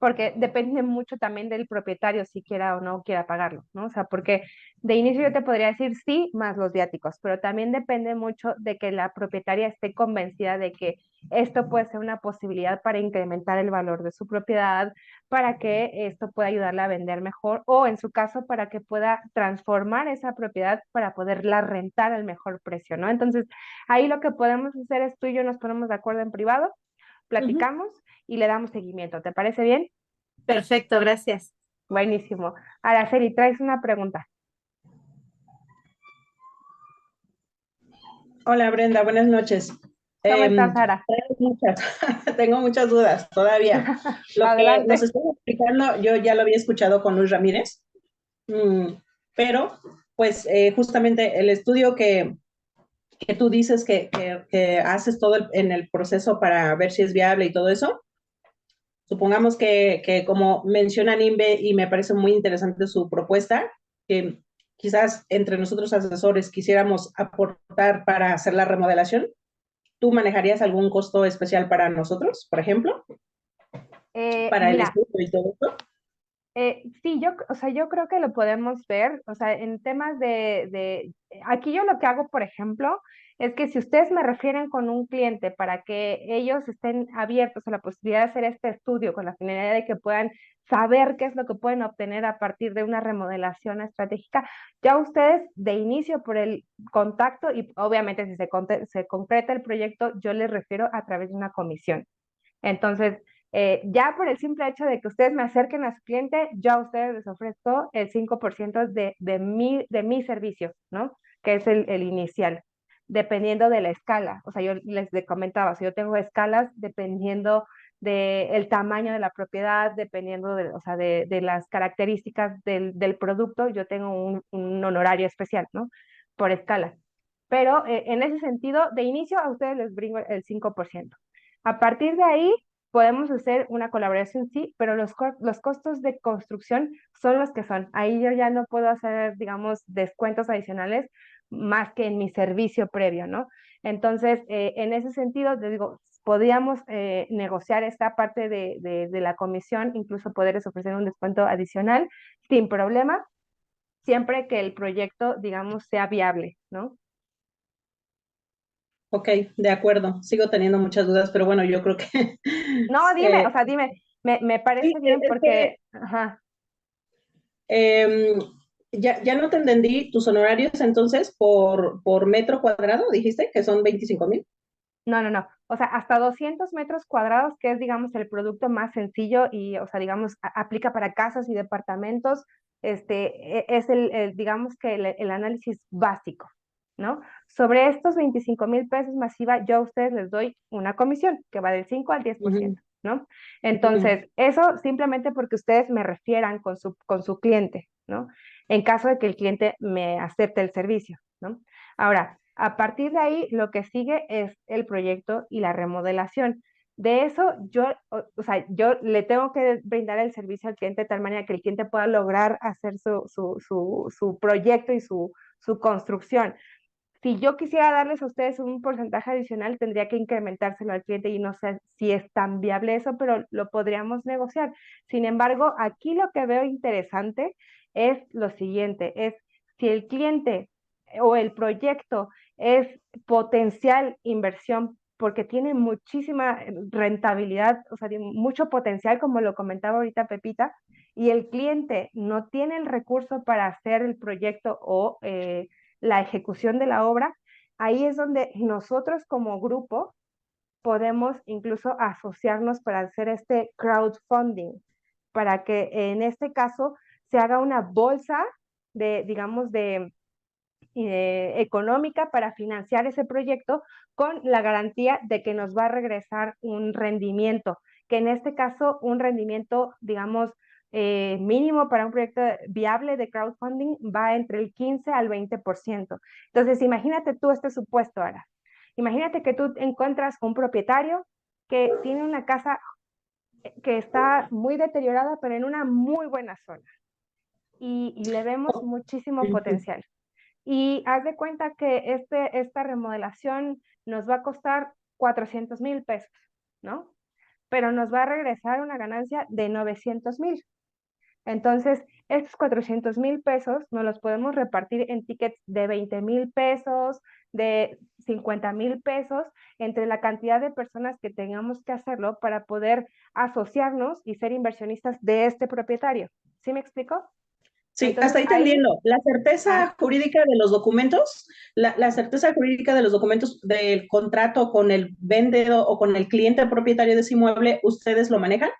porque depende mucho también del propietario si quiera o no quiera pagarlo, ¿no? O sea, porque de inicio yo te podría decir sí, más los viáticos, pero también depende mucho de que la propietaria esté convencida de que esto puede ser una posibilidad para incrementar el valor de su propiedad, para que esto pueda ayudarla a vender mejor o en su caso para que pueda transformar esa propiedad para poderla rentar al mejor precio, ¿no? Entonces, ahí lo que podemos hacer es tú y yo nos ponemos de acuerdo en privado, Ujú. platicamos y le damos seguimiento. ¿Te parece bien? Perfecto, gracias. Buenísimo. Araceli, traes una pregunta. Hola Brenda, buenas noches. ¿Cómo estás, Sara? Tengo muchas, tengo muchas dudas todavía. Lo que nos Adelante. está explicando, yo ya lo había escuchado con Luis Ramírez, pero pues justamente el estudio que tú dices que haces todo en el proceso para ver si es viable y todo eso, supongamos que como menciona Nimbe y me parece muy interesante su propuesta, que quizás entre nosotros asesores quisiéramos aportar para hacer la remodelación. ¿Tú manejarías algún costo especial para nosotros, por ejemplo, para el Mira, estudio y todo esto? sí, o sea, yo creo que lo podemos ver, o sea, en temas aquí yo lo que hago, por ejemplo, es que si ustedes me refieren con un cliente para que ellos estén abiertos a la posibilidad de hacer este estudio con la finalidad de que puedan saber qué es lo que pueden obtener a partir de una remodelación estratégica, ya ustedes de inicio por el contacto y obviamente si se concreta el proyecto, yo les refiero a través de una comisión. Entonces, ya por el simple hecho de que ustedes me acerquen a su cliente, yo a ustedes les ofrezco el 5% de mi servicio, ¿no? Que es el inicial, dependiendo de la escala. O sea, yo comentaba, si yo tengo escalas dependiendo del tamaño de la propiedad, dependiendo o sea, de las características del producto, yo tengo un honorario especial, ¿no? Por escala. Pero en ese sentido, de inicio a ustedes les brinco el 5%. A partir de ahí, podemos hacer una colaboración, sí, pero los costos de construcción son los que son. Ahí yo ya no puedo hacer, digamos, descuentos adicionales más que en mi servicio previo, ¿no? Entonces, en ese sentido, te digo, podríamos negociar esta parte de la comisión, incluso poderles ofrecer un descuento adicional sin problema, siempre que el proyecto, digamos, sea viable, ¿no? Ok, de acuerdo. Sigo teniendo muchas dudas, pero bueno, yo creo que No, dime, o sea, dime, me sí, parece bien porque, ajá. em, ya no te entendí tus honorarios entonces por metro cuadrado, dijiste que son 25,000. No, no, no. O sea, hasta 200 metros cuadrados, que es, digamos, el producto más sencillo y, o sea, digamos, aplica para casas y departamentos, es digamos que el análisis básico, ¿no? Sobre estos 25,000 pesos masiva, yo a ustedes les doy una comisión que va del 5 al 10%, ¿no? Ujú. Entonces, eso simplemente porque ustedes me refieran con su cliente, ¿no? En caso de que el cliente me acepte el servicio, ¿no? Ahora, a partir de ahí, lo que sigue es el proyecto y la remodelación. De eso, o sea, yo le tengo que brindar el servicio al cliente de tal manera que el cliente pueda lograr hacer su proyecto y su construcción. Si yo quisiera darles a ustedes un porcentaje adicional, tendría que incrementárselo al cliente y no sé si es tan viable eso, pero lo podríamos negociar. Sin embargo, aquí lo que veo interesante es lo siguiente, es si el cliente o el proyecto es potencial inversión porque tiene muchísima rentabilidad, o sea, tiene mucho potencial, como lo comentaba ahorita Pepita, y el cliente no tiene el recurso para hacer el proyecto o la ejecución de la obra, ahí es donde nosotros como grupo podemos incluso asociarnos para hacer este crowdfunding, para que en este caso se haga una bolsa digamos, económica para financiar ese proyecto con la garantía de que nos va a regresar un rendimiento, que en este caso un rendimiento, digamos, mínimo para un proyecto viable de crowdfunding va entre el 15 al 20%. Entonces, imagínate tú este supuesto, Ara. Imagínate que tú encuentras un propietario que tiene una casa que está muy deteriorada, pero en una muy buena zona. Y le vemos muchísimo potencial. Y haz de cuenta que esta remodelación nos va a costar 400,000 pesos, ¿no? Pero nos va a regresar una ganancia de 900,000. Entonces, estos 400,000 pesos nos los podemos repartir en tickets de 20,000 pesos, de 50,000 pesos, entre la cantidad de personas que tengamos que hacerlo para poder asociarnos y ser inversionistas de este propietario. ¿Sí me explico? Sí, Entonces, hasta ahí te ahí, entiendo. La certeza jurídica de los documentos, la certeza jurídica de los documentos del contrato con el vendedor o con el cliente propietario de ese inmueble, ¿ustedes lo manejan?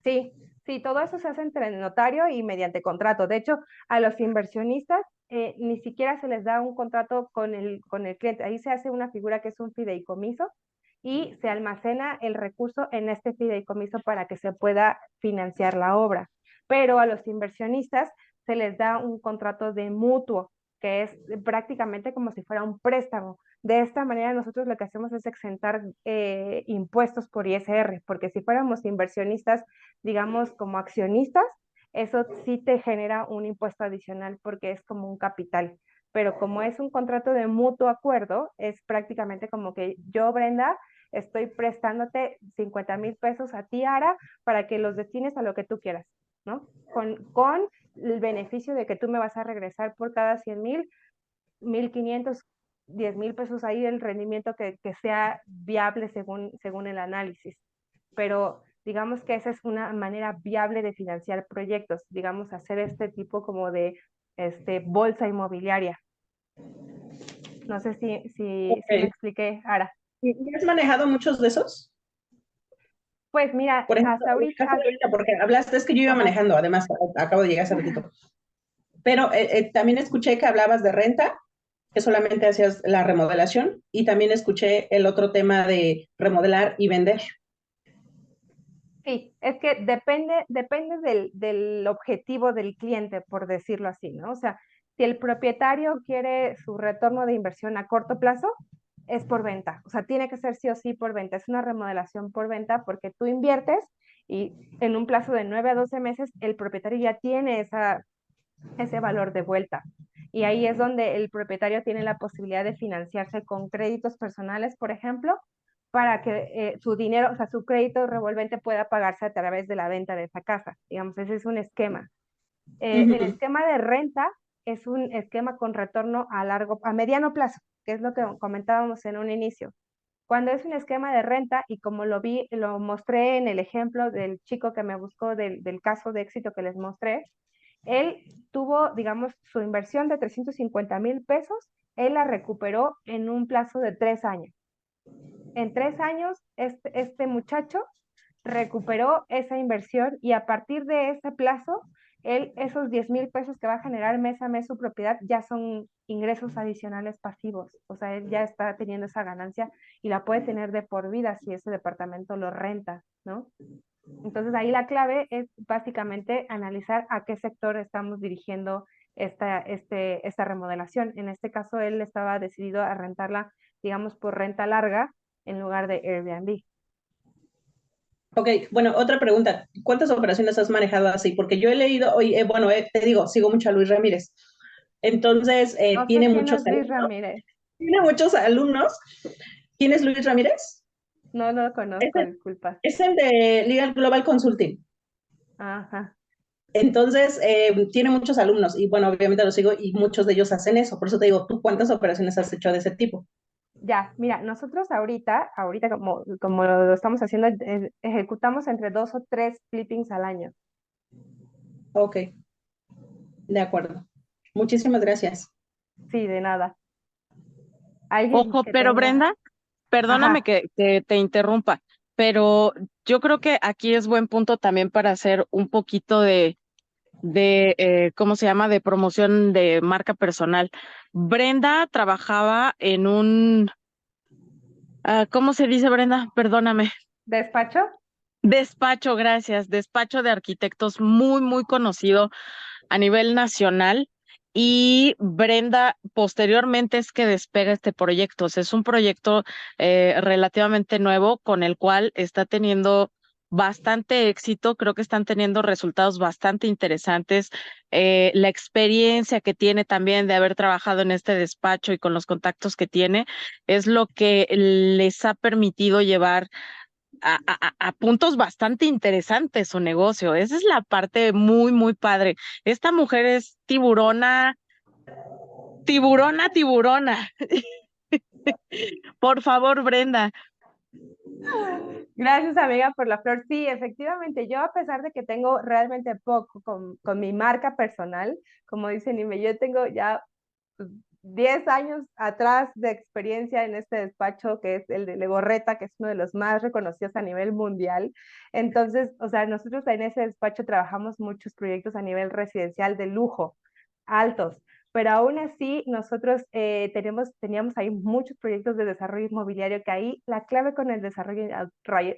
sí, sí, todo eso se hace entre el notario y mediante contrato. De hecho, a los inversionistas ni siquiera se les da un contrato con el cliente. Ahí se hace una figura que es un fideicomiso y se almacena el recurso en este fideicomiso para que se pueda financiar la obra. Pero a los inversionistas se les da un contrato de mutuo, que es prácticamente como si fuera un préstamo. De esta manera nosotros lo que hacemos es exentar impuestos por ISR, porque si fuéramos inversionistas, digamos, como accionistas, eso sí te genera un impuesto adicional porque es como un capital. Pero como es un contrato de mutuo acuerdo, es prácticamente como que yo, Brenda, estoy prestándote 50,000 pesos a ti, Ara, para que los destines a lo que tú quieras, ¿no? Con el beneficio de que tú me vas a regresar por cada 100,000, 1,500, 10,000 pesos ahí el rendimiento que sea viable según el análisis. Pero digamos que esa es una manera viable de financiar proyectos, digamos, hacer este tipo como de bolsa inmobiliaria. No sé si me Ok. expliqué, Ara. ¿Y has manejado muchos de esos? Pues mira, Por ejemplo, hasta en el ahorita, caso de ahorita, porque hablaste, es que yo iba ajá. manejando, además, acabo de llegar hace ratito. Pero también escuché que hablabas de renta, que solamente hacías la remodelación, y también escuché el otro tema de remodelar y vender. Sí, es que depende del objetivo del cliente, por decirlo así, ¿no? O sea, si el propietario quiere su retorno de inversión a corto plazo, es por venta. O sea, tiene que ser sí o sí por venta. Es una remodelación por venta porque tú inviertes y en un plazo de 9 a 12 meses el propietario ya tiene ese valor de vuelta. Y ahí es donde el propietario tiene la posibilidad de financiarse con créditos personales, por ejemplo, para que su dinero, o sea, su crédito revolvente pueda pagarse a través de la venta de esa casa. Digamos, ese es un esquema. El Ujú. esquema de renta es un esquema con retorno a mediano plazo, que es lo que comentábamos en un inicio. Cuando es un esquema de renta, y como lo mostré en el ejemplo del chico que me buscó del caso de éxito que les mostré, él tuvo, digamos, su inversión de 350,000 pesos, él la recuperó en un plazo de 3 años. En 3 años, este muchacho recuperó esa inversión y a partir de ese plazo, él, esos 10,000 pesos que va a generar mes a mes su propiedad ya son ingresos adicionales pasivos. O sea, él ya está teniendo esa ganancia y la puede tener de por vida si ese departamento lo renta, ¿no? Entonces ahí la clave es básicamente analizar a qué sector estamos dirigiendo esta remodelación. En este caso, él estaba decidido a rentarla, digamos, por renta larga en lugar de Airbnb. Ok, bueno, otra pregunta. ¿Cuántas operaciones has manejado así? Porque yo he leído, oye, bueno, te digo, sigo mucho a Luis Ramírez. Entonces, No sé quién es Luis Ramírez, tiene muchos alumnos. ¿Quién es Luis Ramírez? no lo Es conozco, el, disculpa. es el de Legal Global Consulting. Ajá. Entonces, tiene muchos alumnos y bueno, obviamente los sigo y muchos de ellos hacen eso. Por eso te digo, ¿tú cuántas operaciones has hecho de ese tipo? Ya, mira, nosotros ahorita como lo estamos haciendo, ejecutamos entre 2 o 3 clippings al año. Ok, de acuerdo. Muchísimas gracias. Sí, de nada. Alguien Ojo, que pero tenga, Brenda, perdóname ajá, que te interrumpa, pero yo creo que aquí es buen punto también para hacer un poquito de ¿cómo se llama? De promoción de marca personal. Brenda trabajaba en ¿cómo se dice, Brenda? Perdóname. despacho. Despacho, gracias. Despacho de arquitectos muy, muy conocido a nivel nacional. Y Brenda, posteriormente es que despega este proyecto. O sea, es un proyecto relativamente nuevo con el cual está teniendo bastante éxito. Creo que están teniendo resultados bastante interesantes. La experiencia que tiene también de haber trabajado en este despacho y con los contactos que tiene es lo que les ha permitido llevar a puntos bastante interesantes su negocio. Esa es la parte muy, muy padre. Esta mujer es tiburona, tiburona, tiburona. Por favor, Brenda. Gracias, amiga, por la flor. Sí, efectivamente, yo a pesar de que tengo realmente poco con mi marca personal, como dice Nime, yo tengo ya pues, 10 años atrás de experiencia en este despacho, que es el de Legorreta, que es uno de los más reconocidos a nivel mundial. Entonces, o sea, nosotros en ese despacho trabajamos muchos proyectos a nivel residencial de lujo, altos. Pero aún así, nosotros teníamos ahí muchos proyectos de desarrollo inmobiliario, que ahí la clave con el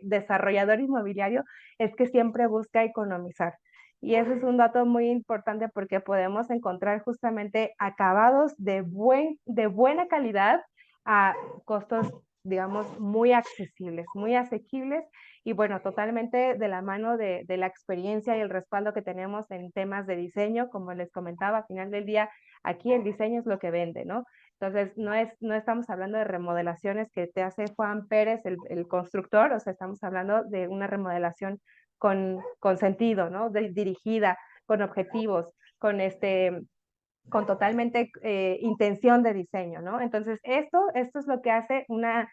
desarrollador inmobiliario es que siempre busca economizar. Y ese es un dato muy importante porque podemos encontrar justamente acabados de buena calidad a costos, digamos, muy accesibles, muy asequibles y bueno, totalmente de la mano de la experiencia y el respaldo que tenemos en temas de diseño, como les comentaba, al final del día, aquí el diseño es lo que vende, ¿no? Entonces, no estamos hablando de remodelaciones que te hace Juan Pérez, el constructor, o sea, estamos hablando de una remodelación con sentido, ¿no? Dirigida, con objetivos, con totalmente intención de diseño, ¿no? Entonces, esto es lo que hace una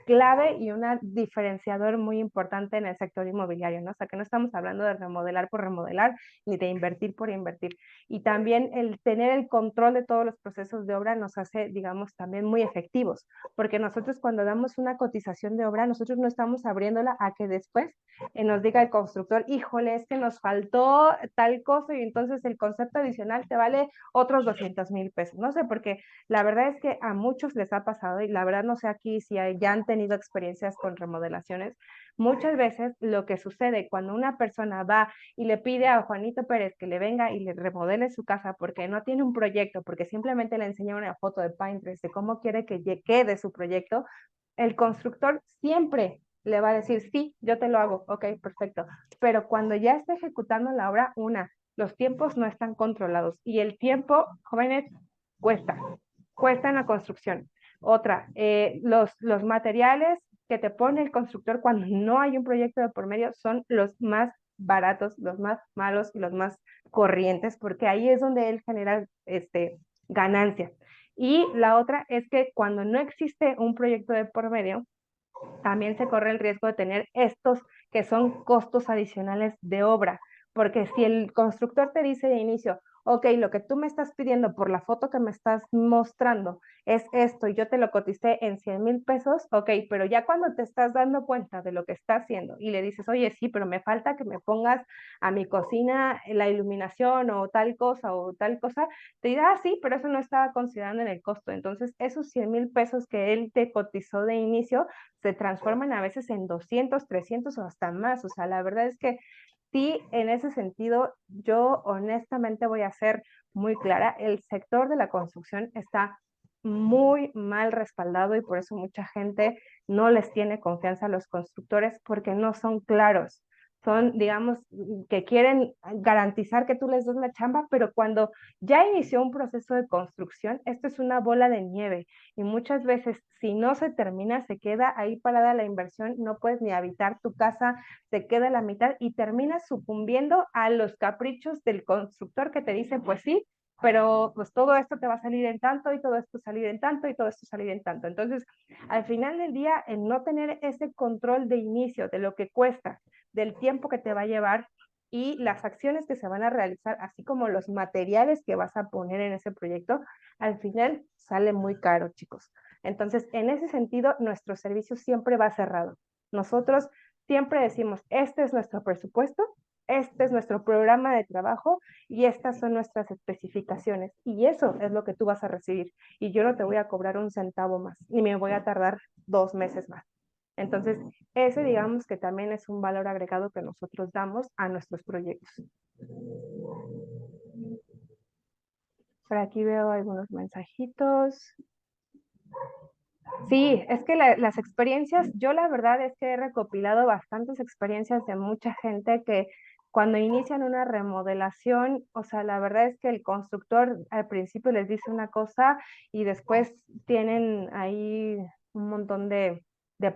clave y un diferenciador muy importante en el sector inmobiliario, ¿no? O sea, que no estamos hablando de remodelar por remodelar, ni de invertir por invertir. Y también el tener el control de todos los procesos de obra nos hace, digamos, también muy efectivos, porque nosotros cuando damos una cotización de obra, nosotros no estamos abriéndola a que después nos diga el constructor, híjole, es que nos faltó tal cosa y entonces el concepto adicional te vale otros 200,000 pesos. No sé, porque la verdad es que a muchos les ha pasado y la verdad no sé aquí si ya han tenido experiencias con remodelaciones. Muchas veces lo que sucede cuando una persona va y le pide a Juanito Pérez que le venga y le remodele su casa porque no tiene un proyecto, porque simplemente le enseña una foto de Pinterest de cómo quiere que quede su proyecto, el constructor siempre le va a decir, sí, yo te lo hago, ok, perfecto. Pero cuando ya está ejecutando la obra, los tiempos no están controlados y el tiempo, jóvenes, cuesta, cuesta en la construcción. Otra, los materiales que te pone el constructor cuando no hay un proyecto de por medio son los más baratos, los más malos y los más corrientes, porque ahí es donde él genera ganancia. Y la otra es que cuando no existe un proyecto de por medio, también se corre el riesgo de tener estos que son costos adicionales de obra, porque si el constructor te dice de inicio, ok, lo que tú me estás pidiendo por la foto que me estás mostrando es esto y yo te lo coticé en 100,000 pesos, ok, pero ya cuando te estás dando cuenta de lo que está haciendo y le dices, oye, sí, pero me falta que me pongas a mi cocina la iluminación o tal cosa, te dirá, ah, sí, pero eso no estaba considerando en el costo. Entonces, esos 100,000 pesos que él te cotizó de inicio se transforman a veces en 200, 300 o hasta más. O sea, la verdad es que sí, en ese sentido, yo honestamente voy a ser muy clara, el sector de la construcción está muy mal respaldado y por eso mucha gente no les tiene confianza a los constructores porque no son claros. Son, digamos, que quieren garantizar que tú les das la chamba, pero cuando ya inició un proceso de construcción, esto es una bola de nieve y muchas veces si no se termina, se queda ahí parada la inversión, no puedes ni habitar tu casa, se queda a la mitad y terminas sucumbiendo a los caprichos del constructor que te dice, pues sí, pero pues todo esto te va a salir en tanto y todo esto salir en tanto y todo esto salir en tanto. Entonces, al final del día, el no tener ese control de inicio de lo que cuesta, del tiempo que te va a llevar y las acciones que se van a realizar, así como los materiales que vas a poner en ese proyecto, al final sale muy caro, chicos. Entonces, en ese sentido, nuestro servicio siempre va cerrado. Nosotros siempre decimos, este es nuestro presupuesto, este es nuestro programa de trabajo y estas son nuestras especificaciones. Y eso es lo que tú vas a recibir. Y yo no te voy a cobrar un centavo más, ni me voy a tardar 2 meses más. Entonces, ese digamos que también es un valor agregado que nosotros damos a nuestros proyectos. Por aquí veo algunos mensajitos. Sí, es que las experiencias, yo la verdad es que he recopilado bastantes experiencias de mucha gente que cuando inician una remodelación, o sea, la verdad es que el constructor al principio les dice una cosa y después tienen ahí un montón de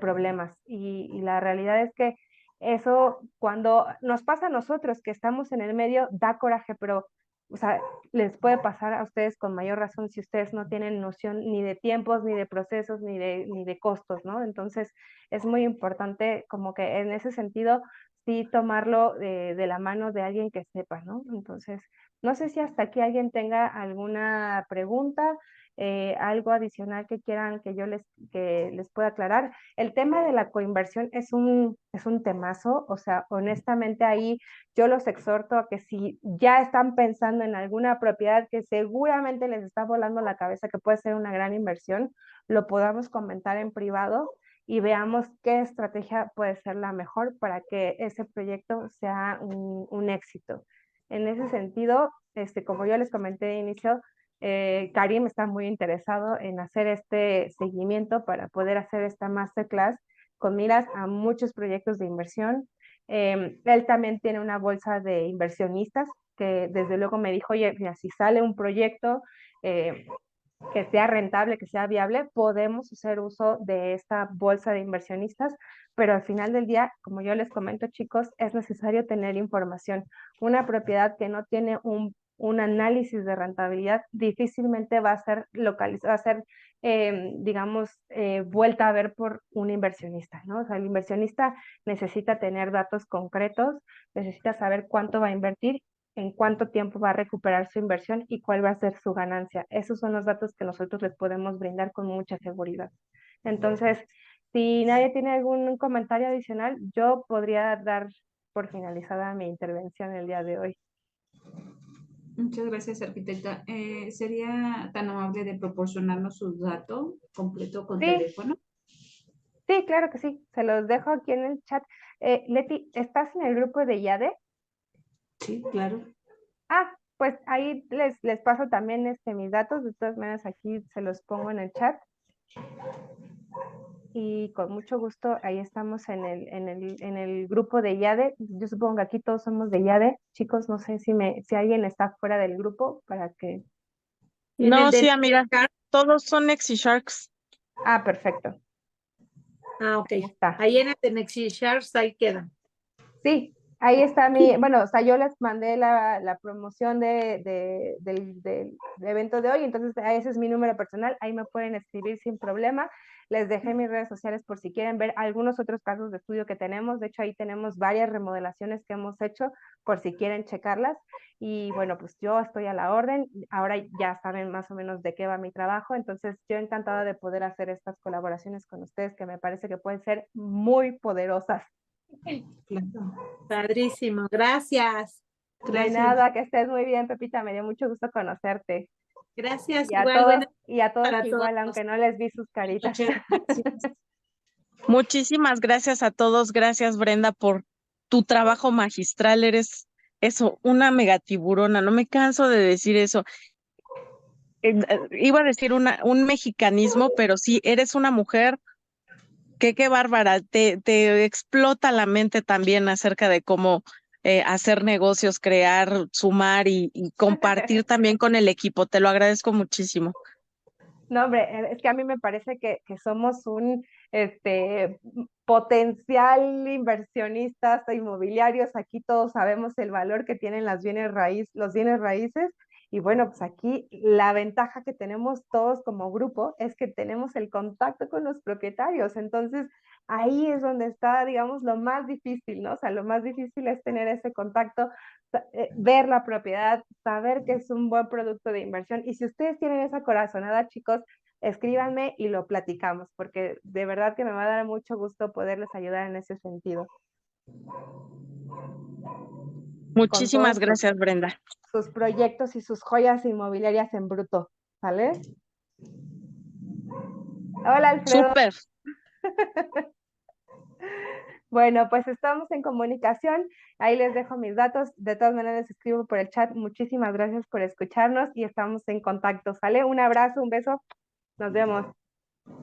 problemas. Y la realidad es que eso cuando nos pasa a nosotros que estamos en el medio, da coraje, pero o sea, les puede pasar a ustedes con mayor razón si ustedes no tienen noción ni de tiempos, ni de procesos, ni de costos, ¿no? Entonces, es muy importante como que en ese sentido, sí tomarlo de la mano de alguien que sepa, ¿no? Entonces, no sé si hasta aquí alguien tenga alguna pregunta, algo adicional que quieran que les pueda aclarar. El tema de la coinversión es un temazo, o sea, honestamente ahí yo los exhorto a que si ya están pensando en alguna propiedad que seguramente les está volando la cabeza, que puede ser una gran inversión, lo podamos comentar en privado y veamos qué estrategia puede ser la mejor para que ese proyecto sea un éxito. En ese sentido, como yo les comenté de inicio, Karim está muy interesado en hacer este seguimiento para poder hacer esta masterclass con miras a muchos proyectos de inversión. Él también tiene una bolsa de inversionistas que desde luego me dijo, oye, mira, si sale un proyecto que sea rentable, que sea viable, podemos hacer uso de esta bolsa de inversionistas, pero al final del día, como yo les comento, chicos, es necesario tener información. Una propiedad que no tiene un análisis de rentabilidad difícilmente va a ser localizada, va a ser, digamos, vuelta a ver por un inversionista, ¿no? O sea, el inversionista necesita tener datos concretos, necesita saber cuánto va a invertir, en cuánto tiempo va a recuperar su inversión y cuál va a ser su ganancia. Esos son los datos que nosotros les podemos brindar con mucha seguridad. Entonces, si nadie tiene algún comentario adicional, yo podría dar por finalizada mi intervención el día de hoy. Muchas gracias, arquitecta. ¿Sería tan amable de proporcionarnos su dato completo con Sí, teléfono? sí, claro que sí. Se los dejo aquí en el chat. Leti, ¿estás en el grupo de IADE? Sí, claro. Ah, pues ahí les paso también mis datos. De todas maneras, aquí se los pongo en el chat. Y con mucho gusto, ahí estamos en el grupo de IADE. Yo supongo que aquí todos somos de IADE. Chicos, no sé si alguien está fuera del grupo para que... En No, el sí, de amiga, Shark. todos son Nexi Sharks. Ah, perfecto. Ah, ok. Ahí está. Ahí en el de Nexi Sharks, ahí quedan. Sí, ahí está bueno, o sea, yo les mandé la promoción del evento de hoy, entonces ese es mi número personal, ahí me pueden escribir sin problema. Les dejé mis redes sociales por si quieren ver algunos otros casos de estudio que tenemos. De hecho, ahí tenemos varias remodelaciones que hemos hecho por si quieren checarlas. Y bueno, pues yo estoy a la orden. Ahora ya saben más o menos de qué va mi trabajo, entonces yo encantada de poder hacer estas colaboraciones con ustedes que me parece que pueden ser muy poderosas. Claro. Padrísimo, gracias. De Gracias. nada, que estés muy bien, Pepita, me dio mucho gusto conocerte. Gracias, igual, buenas Y a todos para todos. igual, aunque no les vi sus caritas. Muchas gracias. Muchísimas gracias a todos. Gracias, Brenda, por tu trabajo magistral. Eres eso, una megatiburona. No me canso de decir eso. Iba a decir un mexicanismo, pero sí, eres una mujer que qué bárbara. Te explota la mente también acerca de cómo hacer negocios, crear, sumar y compartir también con el equipo. Te lo agradezco muchísimo. No, hombre, es que a mí me parece que somos un potencial inversionistas inmobiliarios. Aquí todos sabemos el valor que tienen los bienes raíces. Y bueno, pues aquí la ventaja que tenemos todos como grupo es que tenemos el contacto con los propietarios. Entonces, ahí es donde está, digamos, lo más difícil, ¿no? O sea, lo más difícil es tener ese contacto, ver la propiedad, saber que es un buen producto de inversión. Y si ustedes tienen esa corazonada, chicos, escríbanme y lo platicamos, porque de verdad que me va a dar mucho gusto poderles ayudar en ese sentido, con Muchísimas todos gracias, Brenda. sus proyectos y sus joyas inmobiliarias en bruto, ¿sale? Hola, Alfredo. Súper. Bueno, pues estamos en comunicación. Ahí les dejo mis datos. De todas maneras, les escribo por el chat. Muchísimas gracias por escucharnos y estamos en contacto. ¿Sale? Un abrazo, un beso. Nos vemos.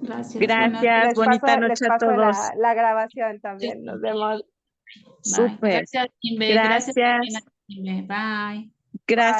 Gracias. Gracias, bonita Les noche a paso todos. la grabación también. Nos vemos. Bye. Súper. Gracias, Jimbe. Gracias, Gracias. Jimbe. Bye. Gracias.